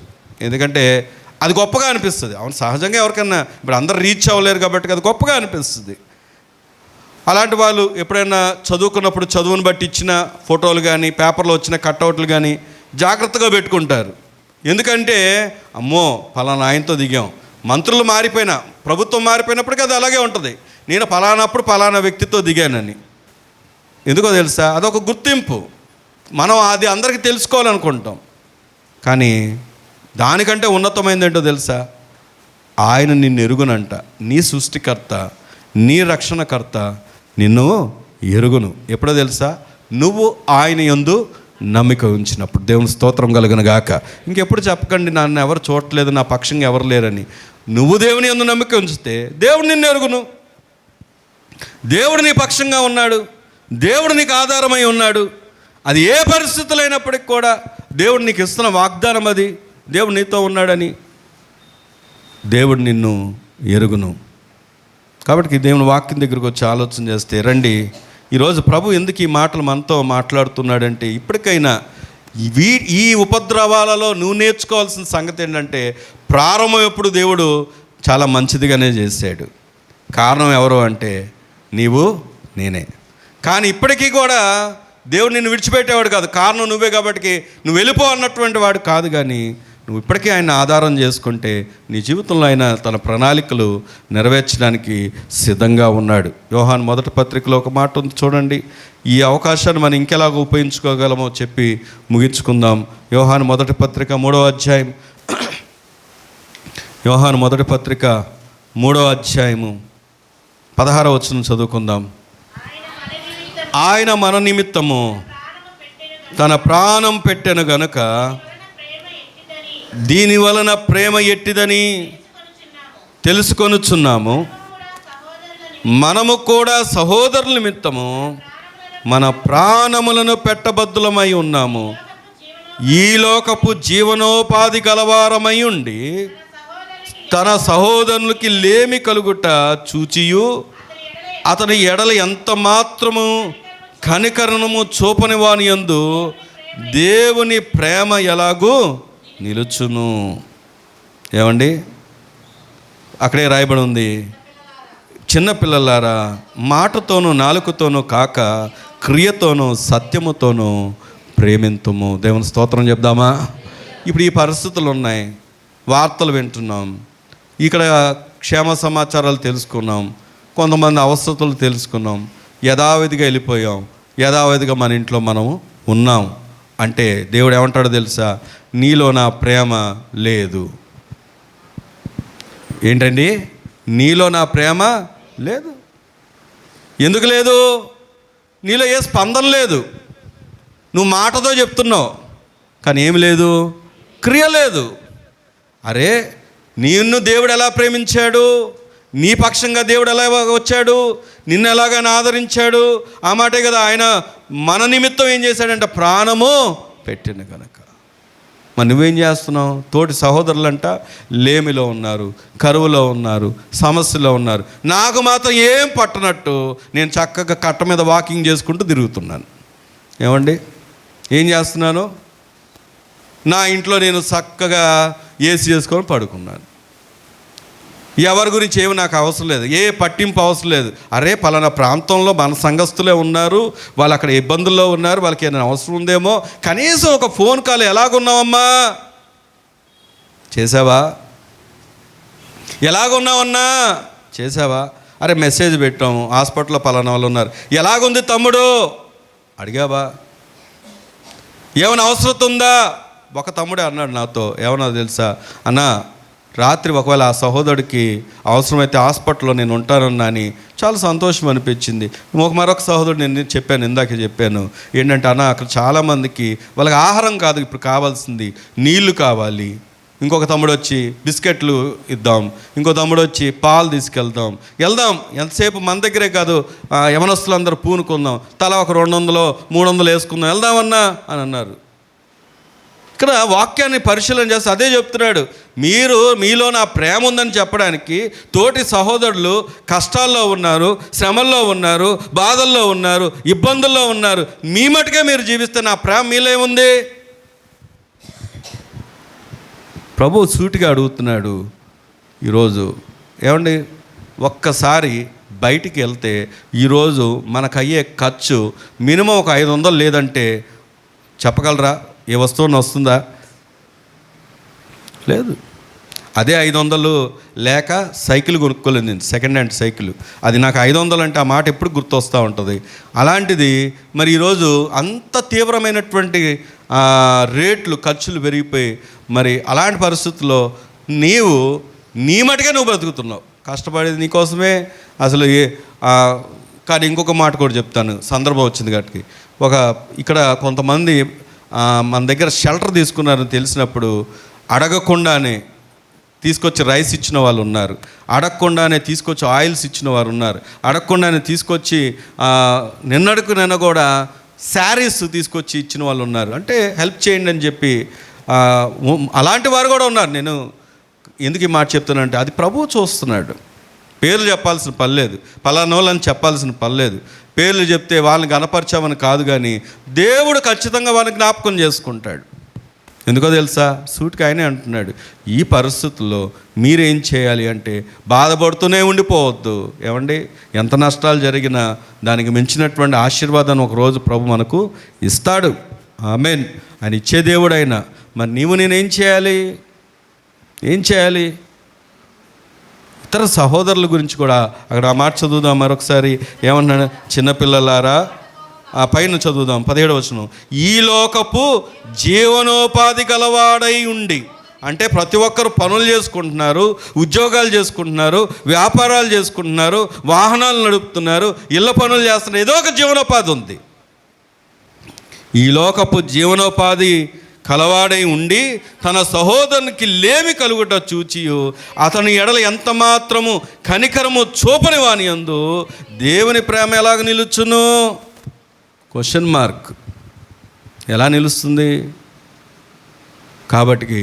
ఎందుకంటే అది గొప్పగా అనిపిస్తుంది. అవును, సహజంగా ఎవరికైనా ఇప్పుడు అందరు రీచ్ అవ్వలేరు కాబట్టి అది గొప్పగా అనిపిస్తుంది. అలాంటి వాళ్ళు ఎప్పుడైనా చదువుకున్నప్పుడు చదువుని బట్టి ఇచ్చిన ఫోటోలు కానీ పేపర్లో వచ్చిన కట్అవుట్లు కానీ జాగ్రత్తగా పెట్టుకుంటారు. ఎందుకంటే అమ్మో ఫలానా ఆయనతో దిగాం. మంత్రులు మారిపోయినా, ప్రభుత్వం మారిపోయినప్పటికీ అది అలాగే ఉంటుంది. నేను ఫలానప్పుడు ఫలానా వ్యక్తితో దిగానని. ఎందుకో తెలుసా? అదొక గుర్తింపు. మనం అది అందరికీ తెలుసుకోవాలనుకుంటాం. కానీ దానికంటే ఉన్నతమైంది ఏంటో తెలుసా? ఆయన నిన్ను ఎరుగునంట. నీ సృష్టికర్త, నీ రక్షణకర్త నిన్ను ఎరుగును. ఎప్పుడో తెలుసా? నువ్వు ఆయన యందు నమ్మిక ఉంచినప్పుడు. దేవుని స్తోత్రం కలుగును గాక. ఇంకెప్పుడు చెప్పకండి నన్ను ఎవరు చూడట్లేదు, నా పక్షంగా ఎవరు లేరని. నువ్వు దేవుని యందు నమ్మిక ఉంచితే దేవుడు నిన్ను ఎరుగును. దేవుడు నీ పక్షంగా ఉన్నాడు. దేవుడు నీకు ఆధారమై ఉన్నాడు. అది ఏ పరిస్థితులు అయినప్పటికి కూడా దేవుడు నీకు ఇస్తున్న వాగ్దానం అది. దేవుడు నీతో ఉన్నాడని. దేవుడు నిన్ను ఎరుగును. కాబట్టి దేవుని వాక్యం దగ్గరికి వచ్చి ఆలోచన చేస్తే రండి, ఈరోజు ప్రభు ఎందుకు ఈ మాటలు మనతో మాట్లాడుతున్నాడంటే, ఇప్పటికైనా ఈ ఉపద్రవాలలో నువ్వు నేర్చుకోవాల్సిన సంగతి ఏంటంటే, ప్రారంభం ఎప్పుడు దేవుడు చాలా మంచిదిగానే చేశాడు. కారణం ఎవరు అంటే నీవు, నేనే. కానీ ఇప్పటికీ కూడా దేవుడు నిన్ను విడిచిపెట్టేవాడు కాదు. కారణం నువ్వే కాబట్టి నువ్వు వెళ్ళిపో అన్నటువంటి వాడు కాదు. కానీ నువ్వు ఇప్పటికీ ఆయన ఆధారం చేసుకుంటే నీ జీవితంలో ఆయన తన ప్రణాళికలు నెరవేర్చడానికి సిద్ధంగా ఉన్నాడు. యోహాను మొదటి పత్రికలో ఒక మాట ఉంది చూడండి. ఈ అవకాశాన్ని మనం ఇంకెలాగ ఉపయోగించుకోగలమో చెప్పి ముగించుకుందాం. యోహాను మొదటి పత్రిక 3వ అధ్యాయం. యోహాను మొదటి పత్రిక 3వ అధ్యాయము 16వ వచనం చదువుకుందాం. ఆయన మన నిమిత్తము తన ప్రాణం పెట్టెను గనుక దీని వలన ప్రేమ ఎట్టిదని తెలుసుకొనుచున్నాము. మనము కూడా సహోదరుల నిమిత్తము మన ప్రాణములను పెట్టబద్దులమై ఉన్నాము. ఈ లోకపు జీవనోపాధి గలవారమై ఉండి తన సహోదరులకి లేమి కలుగుట చూచియు అతని ఎడల ఎంత మాత్రము కనికరణము చూపని వాని యందు దేవుని ప్రేమ ఎలాగూ నిలుచును. ఏమండి, అక్కడే రాయబడి ఉంది, చిన్నపిల్లలారా మాటతోనూ నాలుకతోనూ కాక క్రియతోనూ సత్యముతోనూ ప్రేమింతుము. దేవుని స్తోత్రం చెప్దామా? ఇప్పుడు ఈ పరిస్థితులు ఉన్నాయి, వార్తలు వింటున్నాం, ఇక్కడ క్షేమ సమాచారాలు తెలుసుకున్నాం, కొంతమంది అవస్థతులు తెలుసుకున్నాం, యథావిధిగా వెళ్ళిపోయాం, యథావిధిగా మన ఇంట్లో మనము ఉన్నాం. అంటే దేవుడు ఏమంటాడో తెలుసా? నీలో నా ప్రేమ లేదు. ఏంటండి? నీలో నా ప్రేమ లేదు. ఎందుకు లేదు? నీలో ఏ స్పందన లేదు. నువ్వు మాటతో చెప్తున్నావు కానీ ఏమి లేదు, క్రియ లేదు. అరే, నిన్ను దేవుడు ఎలా ప్రేమించాడు, నీ పక్షంగా దేవుడు ఎలా వచ్చాడు, నిన్ను ఎలాగైనా ఆదరించాడు. ఆ మాటే కదా ఆయన మన నిమిత్తం ఏం చేశాడంట? ప్రాణము పెట్టిన కనుక. మరి నువ్వేం చేస్తున్నావు? తోటి సహోదరులంట లేమిలో ఉన్నారు, కరువులో ఉన్నారు, సమస్యలో ఉన్నారు. నాకు మాత్రం ఏం పట్టనట్టు నేను చక్కగా కట్ట మీద వాకింగ్ చేసుకుంటూ తిరుగుతున్నాను. ఏమండి, ఏం చేస్తున్నాను? నా ఇంట్లో నేను చక్కగా ఏసీ చేసుకొని పడుకున్నాను. ఎవరి గురించి ఏమి నాకు అవసరం లేదు, ఏ పట్టింపు అవసరం లేదు. అరే పలానా ప్రాంతంలో మన సంఘస్థులే ఉన్నారు, వాళ్ళు అక్కడ ఇబ్బందుల్లో ఉన్నారు, వాళ్ళకి ఏమైనా అవసరం ఉందేమో, కనీసం ఒక ఫోన్ కాల్ ఎలాగున్నావమ్మా చేసావా, ఎలాగున్నావన్నా చేసావా, అరే మెసేజ్ పెట్టాము హాస్పిటల్లో పలానా వాళ్ళు ఉన్నారు, ఎలాగుంది తమ్ముడు అడిగావా, ఏమైనా అవసరం ఉందా. ఒక తమ్ముడే అన్నాడు నాతో, ఏమన్నా తెలుసా అన్నా, రాత్రి ఒకవేళ ఆ సహోదరుడికి అవసరమైతే హాస్పిటల్లో నేను ఉంటానన్నా అని చాలా సంతోషం అనిపించింది. మరొక సహోదరుడు నేను ఇందాకే చెప్పాను ఏంటంటే, అన్న అక్కడ చాలామందికి వాళ్ళకి ఆహారం కాదు ఇప్పుడు కావాల్సింది, నీళ్లు కావాలి. ఇంకొక తమ్ముడు వచ్చి బిస్కెట్లు ఇద్దాం, ఇంకో తమ్ముడు వచ్చి పాలు తీసుకెళ్దాం, ఎంతసేపు మన దగ్గరే కాదు యవనస్తులందరూ పూనుకుందాం, తలా ఒక 200-300 వేసుకుందాం, వెళ్దామన్నా అని అన్నారు. ఇక్కడ వాక్యాన్ని పరిశీలన చేస్తే అదే చెప్తున్నాడు. మీలో నా ప్రేమ ఉందని చెప్పడానికి తోటి సహోదరులు కష్టాల్లో ఉన్నారు, శ్రమల్లో ఉన్నారు, బాధల్లో ఉన్నారు, ఇబ్బందుల్లో ఉన్నారు, మీ మటుకే మీరు జీవిస్తే నా ప్రేమ మీలో ఏముంది. ప్రభు సూటిగా అడుగుతున్నాడు ఈరోజు. ఏమండి, ఒక్కసారి బయటికి వెళ్తే ఈరోజు మనకు అయ్యే ఖర్చు మినిమం ఒక 500 లేదంటే చెప్పగలరా ఏ వస్తువుని వస్తుందా? లేదు. అదే 500 లేక సైకిల్ కొనుక్కోలేదు నేను, సెకండ్ హ్యాండ్ సైకిల్. అది నాకు 500 అంటే ఆ మాట ఎప్పుడు గుర్తొస్తూ ఉంటుంది. అలాంటిది మరి ఈరోజు అంత తీవ్రమైనటువంటి రేట్లు ఖర్చులు పెరిగిపోయి మరి అలాంటి పరిస్థితుల్లో నీ మటుకే నువ్వు బ్రతుకుతున్నావు, కష్టపడేది నీకోసమే అసలు. కానీ ఇంకొక మాట కూడా చెప్తాను, సందర్భం వచ్చింది కాబట్టి. ఇక్కడ కొంతమంది మన దగ్గర షెల్టర్ తీసుకున్నారని తెలిసినప్పుడు అడగకుండానే తీసుకొచ్చి రైస్ ఇచ్చిన వాళ్ళు ఉన్నారు, అడగకుండానే తీసుకొచ్చి ఆయిల్స్ ఇచ్చిన వారు ఉన్నారు, అడగకుండానే తీసుకొచ్చి నిన్న కూడా శారీస్ తీసుకొచ్చి ఇచ్చిన వాళ్ళు ఉన్నారు. అంటే హెల్ప్ చేయండి అని చెప్పి అలాంటి వారు కూడా ఉన్నారు. నేను ఎందుకు ఈ మాట చెప్తానంటే అది ప్రభువు చూస్తున్నాడు. పేర్లు చెప్పాల్సిన పని లేదు, పలానోళ్ళని చెప్పాల్సిన పని లేదు. పేర్లు చెప్తే వాళ్ళని గణపరచామని కాదు, కానీ దేవుడు ఖచ్చితంగా వాళ్ళని జ్ఞాపకం చేసుకుంటాడు. ఎందుకో తెలుసా, సూటిగా ఆయనే అంటున్నాడు, ఈ పరిస్థితుల్లో మీరేం చేయాలి అంటే బాధపడుతూనే ఉండిపోవద్దు. ఏమండి, ఎంత నష్టాలు జరిగినా దానికి మించినటువంటి ఆశీర్వాదాన్ని ఒకరోజు ప్రభు మనకు ఇస్తాడు. ఆమేన్. ఆయన ఇచ్చే దేవుడైనా మరి నేనేం చేయాలి? ఏం చేయాలి? ఇతర సహోదరుల గురించి కూడా అక్కడ ఆ మాట చదువుదాం మరొకసారి. ఏమన్నాడు? చిన్నపిల్లలారా, ఆ పైన చదువుదాం 17వ వచనం. ఈ లోకపు జీవనోపాధి గలవాడై ఉండి, అంటే ప్రతి ఒక్కరు పనులు చేసుకుంటున్నారు, ఉద్యోగాలు చేసుకుంటున్నారు, వ్యాపారాలు చేసుకుంటున్నారు, వాహనాలు నడుపుతున్నారు, ఇళ్ళ పనులు చేస్తున్నారు, ఏదో ఒక జీవనోపాధి ఉంది. ఈ లోకపు జీవనోపాధి కలవాడై ఉండి తన సహోదరునికి లేమి కలుగుట చూచియు అతని ఎడల ఎంత మాత్రము కనికరము చూపని వాని యందు దేవుని ప్రేమ ఎలాగ నిలుచును? Question mark. ఎలా నిలుస్తుంది? కాబట్టి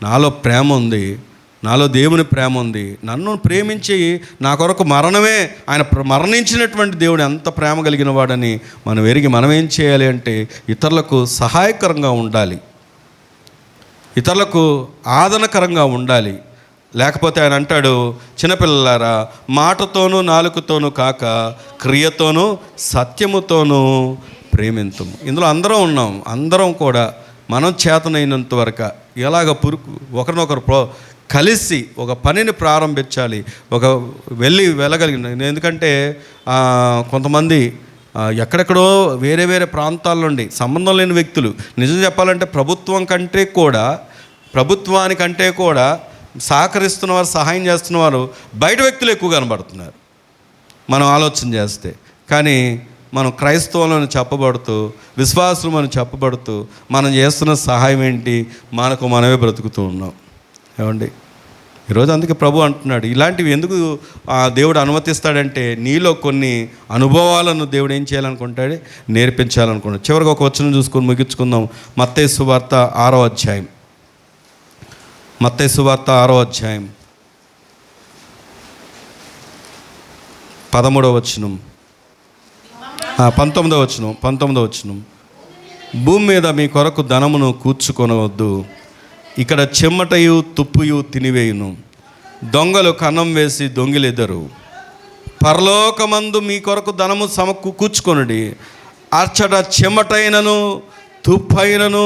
నాలో ప్రేమ ఉంది, నాలో దేవుని ప్రేమ ఉంది, నన్ను ప్రేమించి నా కొరకు మరణమే, ఆయన మరణించినటువంటి దేవుడు ఎంత ప్రేమ కలిగిన వాడని మనం ఎరిగి మనం ఏం చేయాలి అంటే ఇతరులకు సహాయకరంగా ఉండాలి, ఇతరులకు ఆదరణకరంగా ఉండాలి. లేకపోతే ఆయన అంటాడు, చిన్నపిల్లలారా, మాటతోనూ నాలుకతోనూ కాక క్రియతోనూ సత్యముతోనూ ప్రేమింతుము. ఇందులో అందరం ఉన్నాం. అందరం కూడా మనం చేతనైనంత వరకు ఎలాగ ఒకరినొకరు కలిసి ఒక పనిని ప్రారంభించాలి, వెళ్ళగలిగిన. ఎందుకంటే కొంతమంది ఎక్కడెక్కడో వేరే వేరే ప్రాంతాల నుండి సంబంధం లేని వ్యక్తులు, నిజం చెప్పాలంటే ప్రభుత్వానికంటే కూడా సహకరిస్తున్నవారు, సహాయం చేస్తున్నవారు బయట వ్యక్తులు ఎక్కువ కనబడుతున్నారు మనం ఆలోచన చేస్తే. కానీ మనం క్రైస్తవులను చెప్పబడుతూ, విశ్వాసులు మనం చెప్పబడుతూ, మనం చేస్తున్న సహాయం ఏంటి? మనమే బ్రతుకుతూ ఉన్నాం. ఏమండి, ఈరోజు అందుకే ప్రభు అంటున్నాడు, ఇలాంటివి ఎందుకు దేవుడు అనుమతిస్తాడంటే నీలో కొన్ని అనుభవాలను దేవుడు ఏం చేయాలనుకుంటాడు? నేర్పించాలనుకుంటాడు. చివరికి ఒక వచనం చూసుకొని ముగించుకుందాం. మత్తయి సువార్త 6వ అధ్యాయం. మత్తయి సువార్త 6వ అధ్యాయం 13వ వచనం, 19వ వచనం. భూమి మీద మీ కొరకు ధనమును కూర్చుకొనవద్దు. ఇక్కడ చెమ్మటయు తుప్పుయు తినివేయును, దొంగలు కన్నం వేసి దొంగిలెదరు. పరలోకమందు మీ కొరకు ధనము కూర్చుకొనుడి. అచ్చట చెమటైనను తుప్పైనను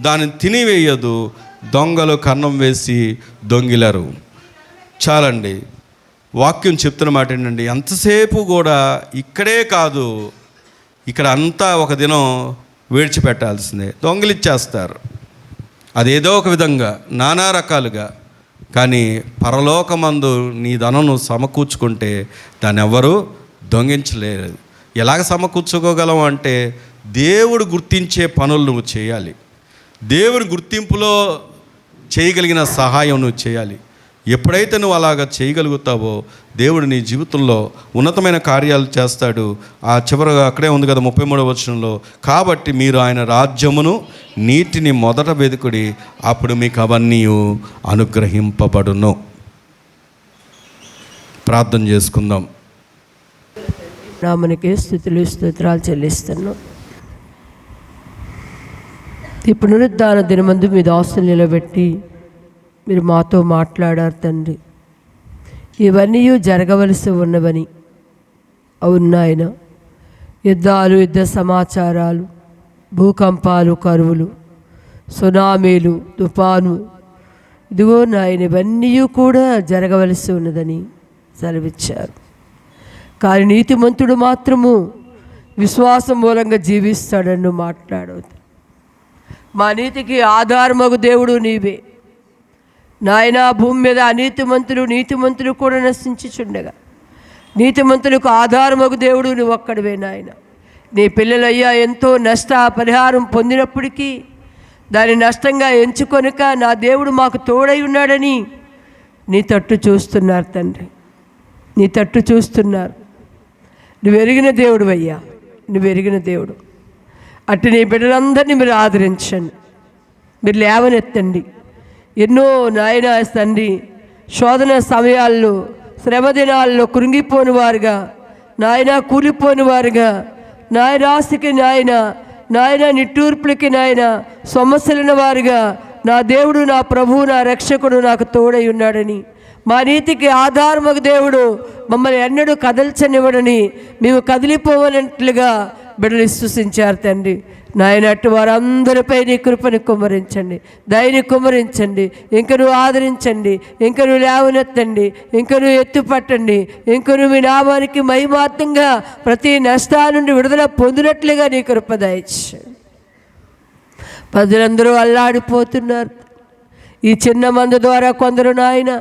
దాన్ని తినివేయదు, దొంగలు కన్నం వేసి దొంగిలరు. చాలండి, వాక్యం చెప్తున్న మాట ఏంటండి, ఎంతసేపు కూడా ఇక్కడే కాదు, ఇక్కడ అంతా ఒక దినం విడిచిపెట్టాల్సిందే. దొంగిలిచ్చేస్తారు, అదేదో ఒక విధంగా నానా రకాలుగా. కానీ పరలోకమందు నీ ధనను సమకూర్చుకుంటే దాన్ని ఎవ్వరూ దొంగించలేరు. ఎలాగ సమకూర్చుకోగలం అంటే దేవుడు గుర్తించే పనులు నువ్వు చేయాలి. దేవుని గుర్తింపులో చేయగలిగిన సహాయం నువ్వు చేయాలి. ఎప్పుడైతే నువ్వు అలాగ చేయగలుగుతావో దేవుడు నీ జీవితంలో ఉన్నతమైన కార్యాలు చేస్తాడు. ఆ చివరగా అక్కడే ఉంది కదా 33వ వచనంలో, కాబట్టి మీరు ఆయన రాజ్యమును నీతిని మొదట వెదుకుడి, అప్పుడు మీకు అవన్నీ అనుగ్రహింపబడును. ప్రార్థన చేసుకుందాం. నామనికి స్తుతులు స్తోత్రాలు చెల్లిస్తున్నాం. ఈ పునరుద్ధాన దినమందు మీ దాసులు నిలబెట్టి మీరు మాతో మాట్లాడారు తండ్రి. ఇవన్నీ జరగవలసి ఉన్నవని. అవును నాయన, యుద్ధాలు, యుద్ధ సమాచారాలు, భూకంపాలు, కరువులు, సునామీలు, తుఫాను, ఇదిగో నాయన ఇవన్నీ కూడా జరగవలసి ఉన్నదని సెలవిచ్చారు. కానీ నీతిమంతుడు మాత్రము విశ్వాసం మూలంగా జీవిస్తాడని మాట్లాడవద్దు. మా నీతికి ఆధారమగు దేవుడు నీవే నాయన. భూమి మీద నీతిమంతులు కూడా నశించుచుండగా నీతిమంతులకు ఆధారమగు దేవుడు నువ్వు ఒక్కడివే నాయన. నీ పిల్లలయ్యా ఎంతో నష్ట పరిహారం పొందినప్పటికీ దాన్ని నష్టంగా ఎంచుకొనక నా దేవుడు మాకు తోడై ఉన్నాడని నీ తట్టు చూస్తున్నారు తండ్రి, నీ తట్టు చూస్తున్నారు. నువ్వు ఎరిగిన దేవుడు అయ్యా, నువ్వు ఎరిగిన దేవుడు. అటు నీ బిడ్డలందరినీ మీరు ఆదరించండి, మీరు లేవనెత్తండి. ఎన్నో నాయన తండ్రి శోధన సమయాల్లో, శ్రమ దినాల్లో కృంగిపోని వారుగా నాయన, కూలిపోని వారుగా నాయన, ఆశకి నాయన నిట్టూర్పులకి నాయన సమస్యలైన వారుగా నా దేవుడు, నా ప్రభువు, నా రక్షకుడు నాకు తోడై ఉన్నాడని, మా నీతికి ఆధారమగు దేవుడు మమ్మల్ని ఎన్నడూ కదల్చనివ్వడని మేము కదిలిపోవనట్లుగా బిడ్డలు విశ్వసించారు తండ్రి. నాయన అటు వారందరిపై నీ కృపని కుమ్మరించండి, దయని కుమ్మరించండి. ఇంక నువ్వు ఆదరించండి, ఇంక నువ్వు లేవనెత్తండి, ఇంక నువ్వు ఎత్తుపట్టండి, ఇంక నువ్వు మీ నామానికి మహిమార్థంగా ప్రతి నష్టా నుండి విడుదల పొందినట్లుగా నీ కృప దయచేయండి. ప్రజలందరూ అల్లాడిపోతున్నారు. ఈ చిన్న మందు ద్వారా కొందరు నాయన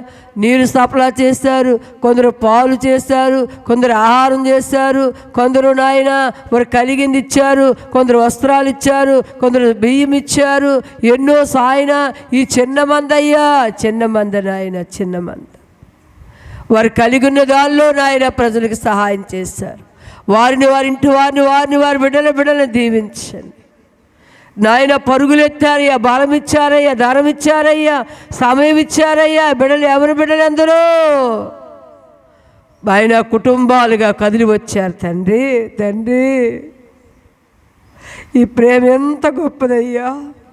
నీరు సప్లా చేస్తారు, కొందరు పాలు చేస్తారు, కొందరు ఆహారం చేస్తారు, కొందరు నాయన వారు కలిగింది ఇచ్చారు, కొందరు వస్త్రాలు ఇచ్చారు, కొందరు బియ్యం ఇచ్చారు. ఎన్నో సాయన ఈ చిన్న మందయ్యా, చిన్న మంద నాయన, చిన్న మంద. వారు కలిగి ఉన్న దానిలో నాయన ప్రజలకు సహాయం చేశారు. వారిని వారి బిడ్డలను దీవించండి నాయన. పరుగులెత్తారయ్యా, బలం ఇచ్చారయ్యా, ధనం ఇచ్చారయ్యా, సమయం ఇచ్చారయ్యా. ఎవరి బిడ్డలు అందరూ ఆయన కుటుంబాలుగా కదిలి వచ్చారు తండ్రి. ఈ ప్రేమ ఎంత గొప్పదయ్యా,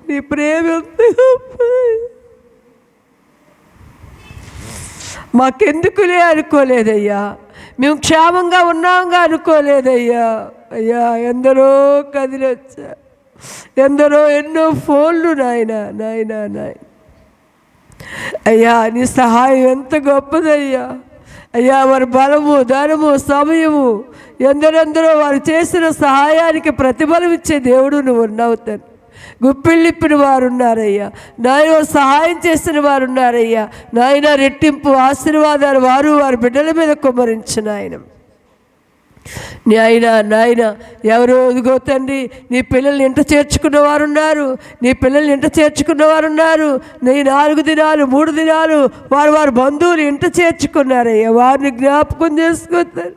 నీ ప్రేమ ఎంత గొప్పది. మాకెందుకులే అనుకోలేదయ్యా, మేము క్షేమంగా ఉన్నాంగా అనుకోలేదయ్యా. అయ్యా ఎందరో కదిలి వచ్చారు, ఎందరో ఎన్నో ఫోన్లు నాయన. అయ్యా నీ సహాయం ఎంత గొప్పదయ్యా. అయ్యా వారి బలము, ధనము, సమయము, ఎందరెందరో వారు చేసిన సహాయానికి ప్రతిఫలం ఇచ్చే దేవుడు నువ్వు ఉన్నావు తండ్రి. గుప్పిళ్ళిప్పిన వారు ఉన్నారయ్యా నాయన, సహాయం చేసిన వారు ఉన్నారయ్యా నాయన. రెట్టింపు ఆశీర్వాదాలు వారి బిడ్డల మీద కుమ్మరించు నాయన. నాయన ఎవరు ఇదిగో తండ్రి నీ పిల్లల్ని ఇంట చేర్చుకున్న వారు ఉన్నారు, నీ పిల్లల్ని ఇంట చేర్చుకున్న వారు ఉన్నారు. నీ 4 దినాలు 3 దినాలు వారి బంధువులు ఇంట చేర్చుకున్నారయ్యా. వారిని జ్ఞాపకం చేసుకుంటారు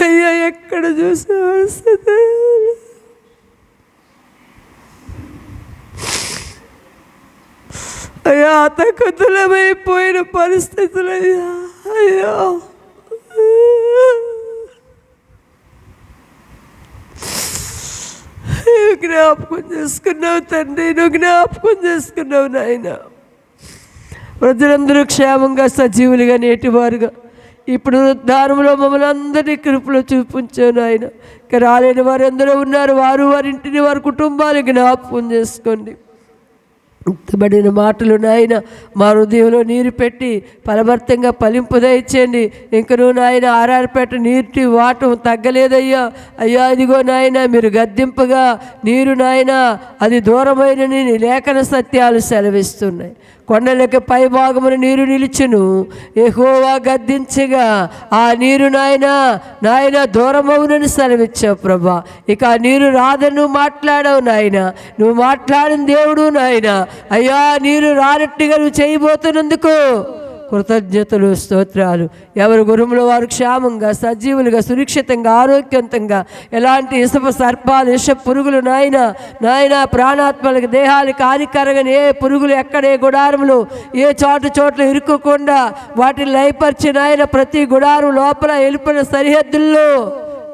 అయ్యా. ఎక్కడ చూసే అయ్యా అతకుతులమైపోయిన పరిస్థితులయ్యా. అయ్యా జ్ఞాపకం చేసుకున్నావు తండ్రి, నువ్వు జ్ఞాపకం చేసుకున్నావు నాయన. ప్రజలందరూ క్షేమంగా సజీవులుగా నేటివారుగా ఇప్పుడు దానంలో మమ్మల్ని అందరినీ కృపలో చూపించావు నాయన. ఇక రాలేని వారు ఎందరో ఉన్నారు, వారు వారి ఇంటిని వారి కుటుంబాలు జ్ఞాపకం చేసుకోండి. ఉత్తబడిన మాటలు నాయన మా హృదయంలో నీరు పెట్టి ఫలభర్తంగా ఫలింపు దయచేయండి. ఇంకనూ నాయన ఆరారపేట నీటి వాటం తగ్గలేదయ్యా. అయ్యా ఇదిగో నాయన మీరు గద్దింపగా నీరు నాయన అది దూరమైన లేఖన సత్యాలు సెలవిస్తున్నాయి. కొండలకి పై భాగమున నీరు నిలిచును, యెహోవా గద్దించగా ఆ నీరు నాయన దూరమవునని సెలవిచ్చావు ప్రభా. ఇక ఆ నీరు రాదని నువ్వు మాట్లాడావు నాయన, నువ్వు మాట్లాడిన దేవుడు నాయన. అయ్యా నీరు రానట్టుగా నువ్వు చేయబోతున్నందుకు కృతజ్ఞతలు, స్తోత్రాలు. ఎవరి గురుములో వారు క్షేమంగా సజీవులుగా సురక్షితంగా ఆరోగ్యవంతంగా ఎలాంటి ఇసుప సర్పాలు విష పురుగులు నాయన ప్రాణాత్మలకు దేహాలకు హానికరంగా ఏ పురుగులు ఎక్కడ ఏ గుడారములు ఏ చోట్ల ఇరుక్కోకుండా వాటిని లయపరిచి నాయన ప్రతి గుడారం లోపల వెళ్ళిపోయిన సరిహద్దుల్లో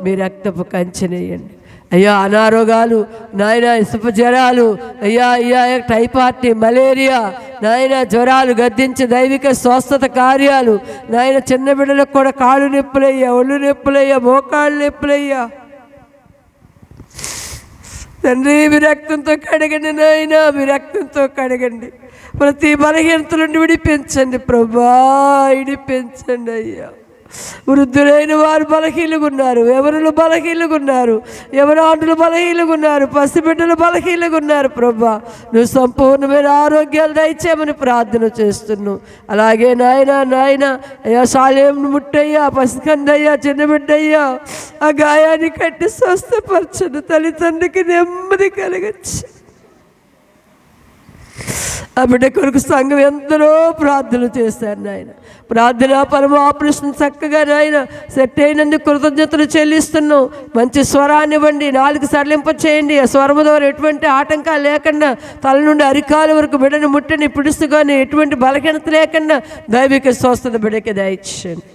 మీ రక్తపు కంచెనేయండి. అయ్యా అనారోగాలు నాయన ఇసుప జ్వరాలు అయ్యా టైఫాయిడ్ మలేరియా నాయన జ్వరాలు గద్దించి దైవిక స్వస్థత కార్యాలు నాయన చిన్న బిడ్డలకు కూడా కాళ్ళు నొప్పులయ్యా, ఒళ్ళు నొప్పులయ్యా, మోకాళ్ళు నొప్పులయ్యా తండ్రి. మీ రక్తంతో కడగండి నాయన, మీ రక్తంతో కడగండి. ప్రతి బలహీనత నుండి విడిపించండి ప్రభా, విడిపించండి అయ్యా. వృద్ధులైన వారు బలహీనంగా ఉన్నారు, ఎవరులు బలహీనంగా ఉన్నారు, ఎవరాంటులు బలహీనంగా ఉన్నారు, పసిబిడ్డలు బలహీనంగా ఉన్నారు ప్రభా. నువ్వు సంపూర్ణమైన ఆరోగ్యాలు దయచేయమని ప్రార్థన చేస్తున్నావు. అలాగే నాయన అయ్యా శాలేంను ముట్టయ్యా, పసికందయ్యా, చిన్న బిడ్డయ్యా ఆ గాయాన్ని కట్టి స్వస్థపరచను. తల్లిదండ్రికి నెమ్మది కలగచ్చు. ఆ బిడ్డ కొరకు సంఘం ఎందరో ప్రార్థనలు చేశారు నాయన. ప్రార్థన పరమ ఆపరేషన్ చక్కగా నాయన సెట్ అయినందుకు కృతజ్ఞతలు చెల్లిస్తున్నాం. మంచి స్వరాన్ని ఇవ్వండి, నాలుగు సడలింప చేయండి. ఆ స్వరము ద్వారా ఎటువంటి ఆటంకాలు లేకుండా తల నుండి అరికాల వరకు బిడ్డను ముట్టని పిడుస్తుగానే ఎటువంటి బలహీనత లేకుండా దైవిక స్వస్థత బిడ్డకి దయచేయండి.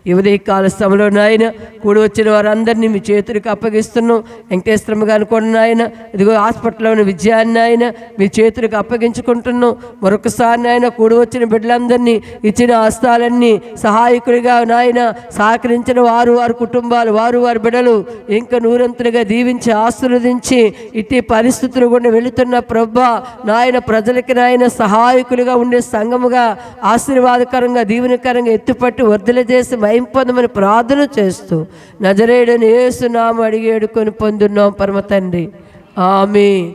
ఈ ఉదయకాల సమయంలో నాయన కూడి వచ్చిన వారందరినీ మీ చేతులకు అప్పగిస్తున్నాం. వెంకటేశ్వరమ్మ గారిని కూడా నాయన ఇదిగో హాస్పిటల్లో ఉన్న విజయాన్ని నాయన మీ చేతులకు అప్పగించుకుంటున్నాం. మరొకసారి నాయన కూడి వచ్చిన బిడ్డలందరినీ ఇచ్చిన హస్తాలన్నీ సహాయకుడిగా నాయన సహకరించిన వారి కుటుంబాలు వారి బిడ్డలు ఇంకా నూరంతులుగా దీవించి ఆశీర్వదించి ఇట్టి పరిస్థితులు గుండా వెళుతున్న ప్రభా నాయన ప్రజలకి నాయన సహాయకులుగా ఉండే సంఘముగా ఆశీర్వాదకరంగా దీవెనకరంగా ఎత్తుపట్టి వర్ధల చేసి పొందమని ప్రార్థన చేస్తూ నజరేయుడైన యేసు నామమున అడిగి వేడుకొని పొందున్నాం పరమ తండ్రి, ఆమేన్.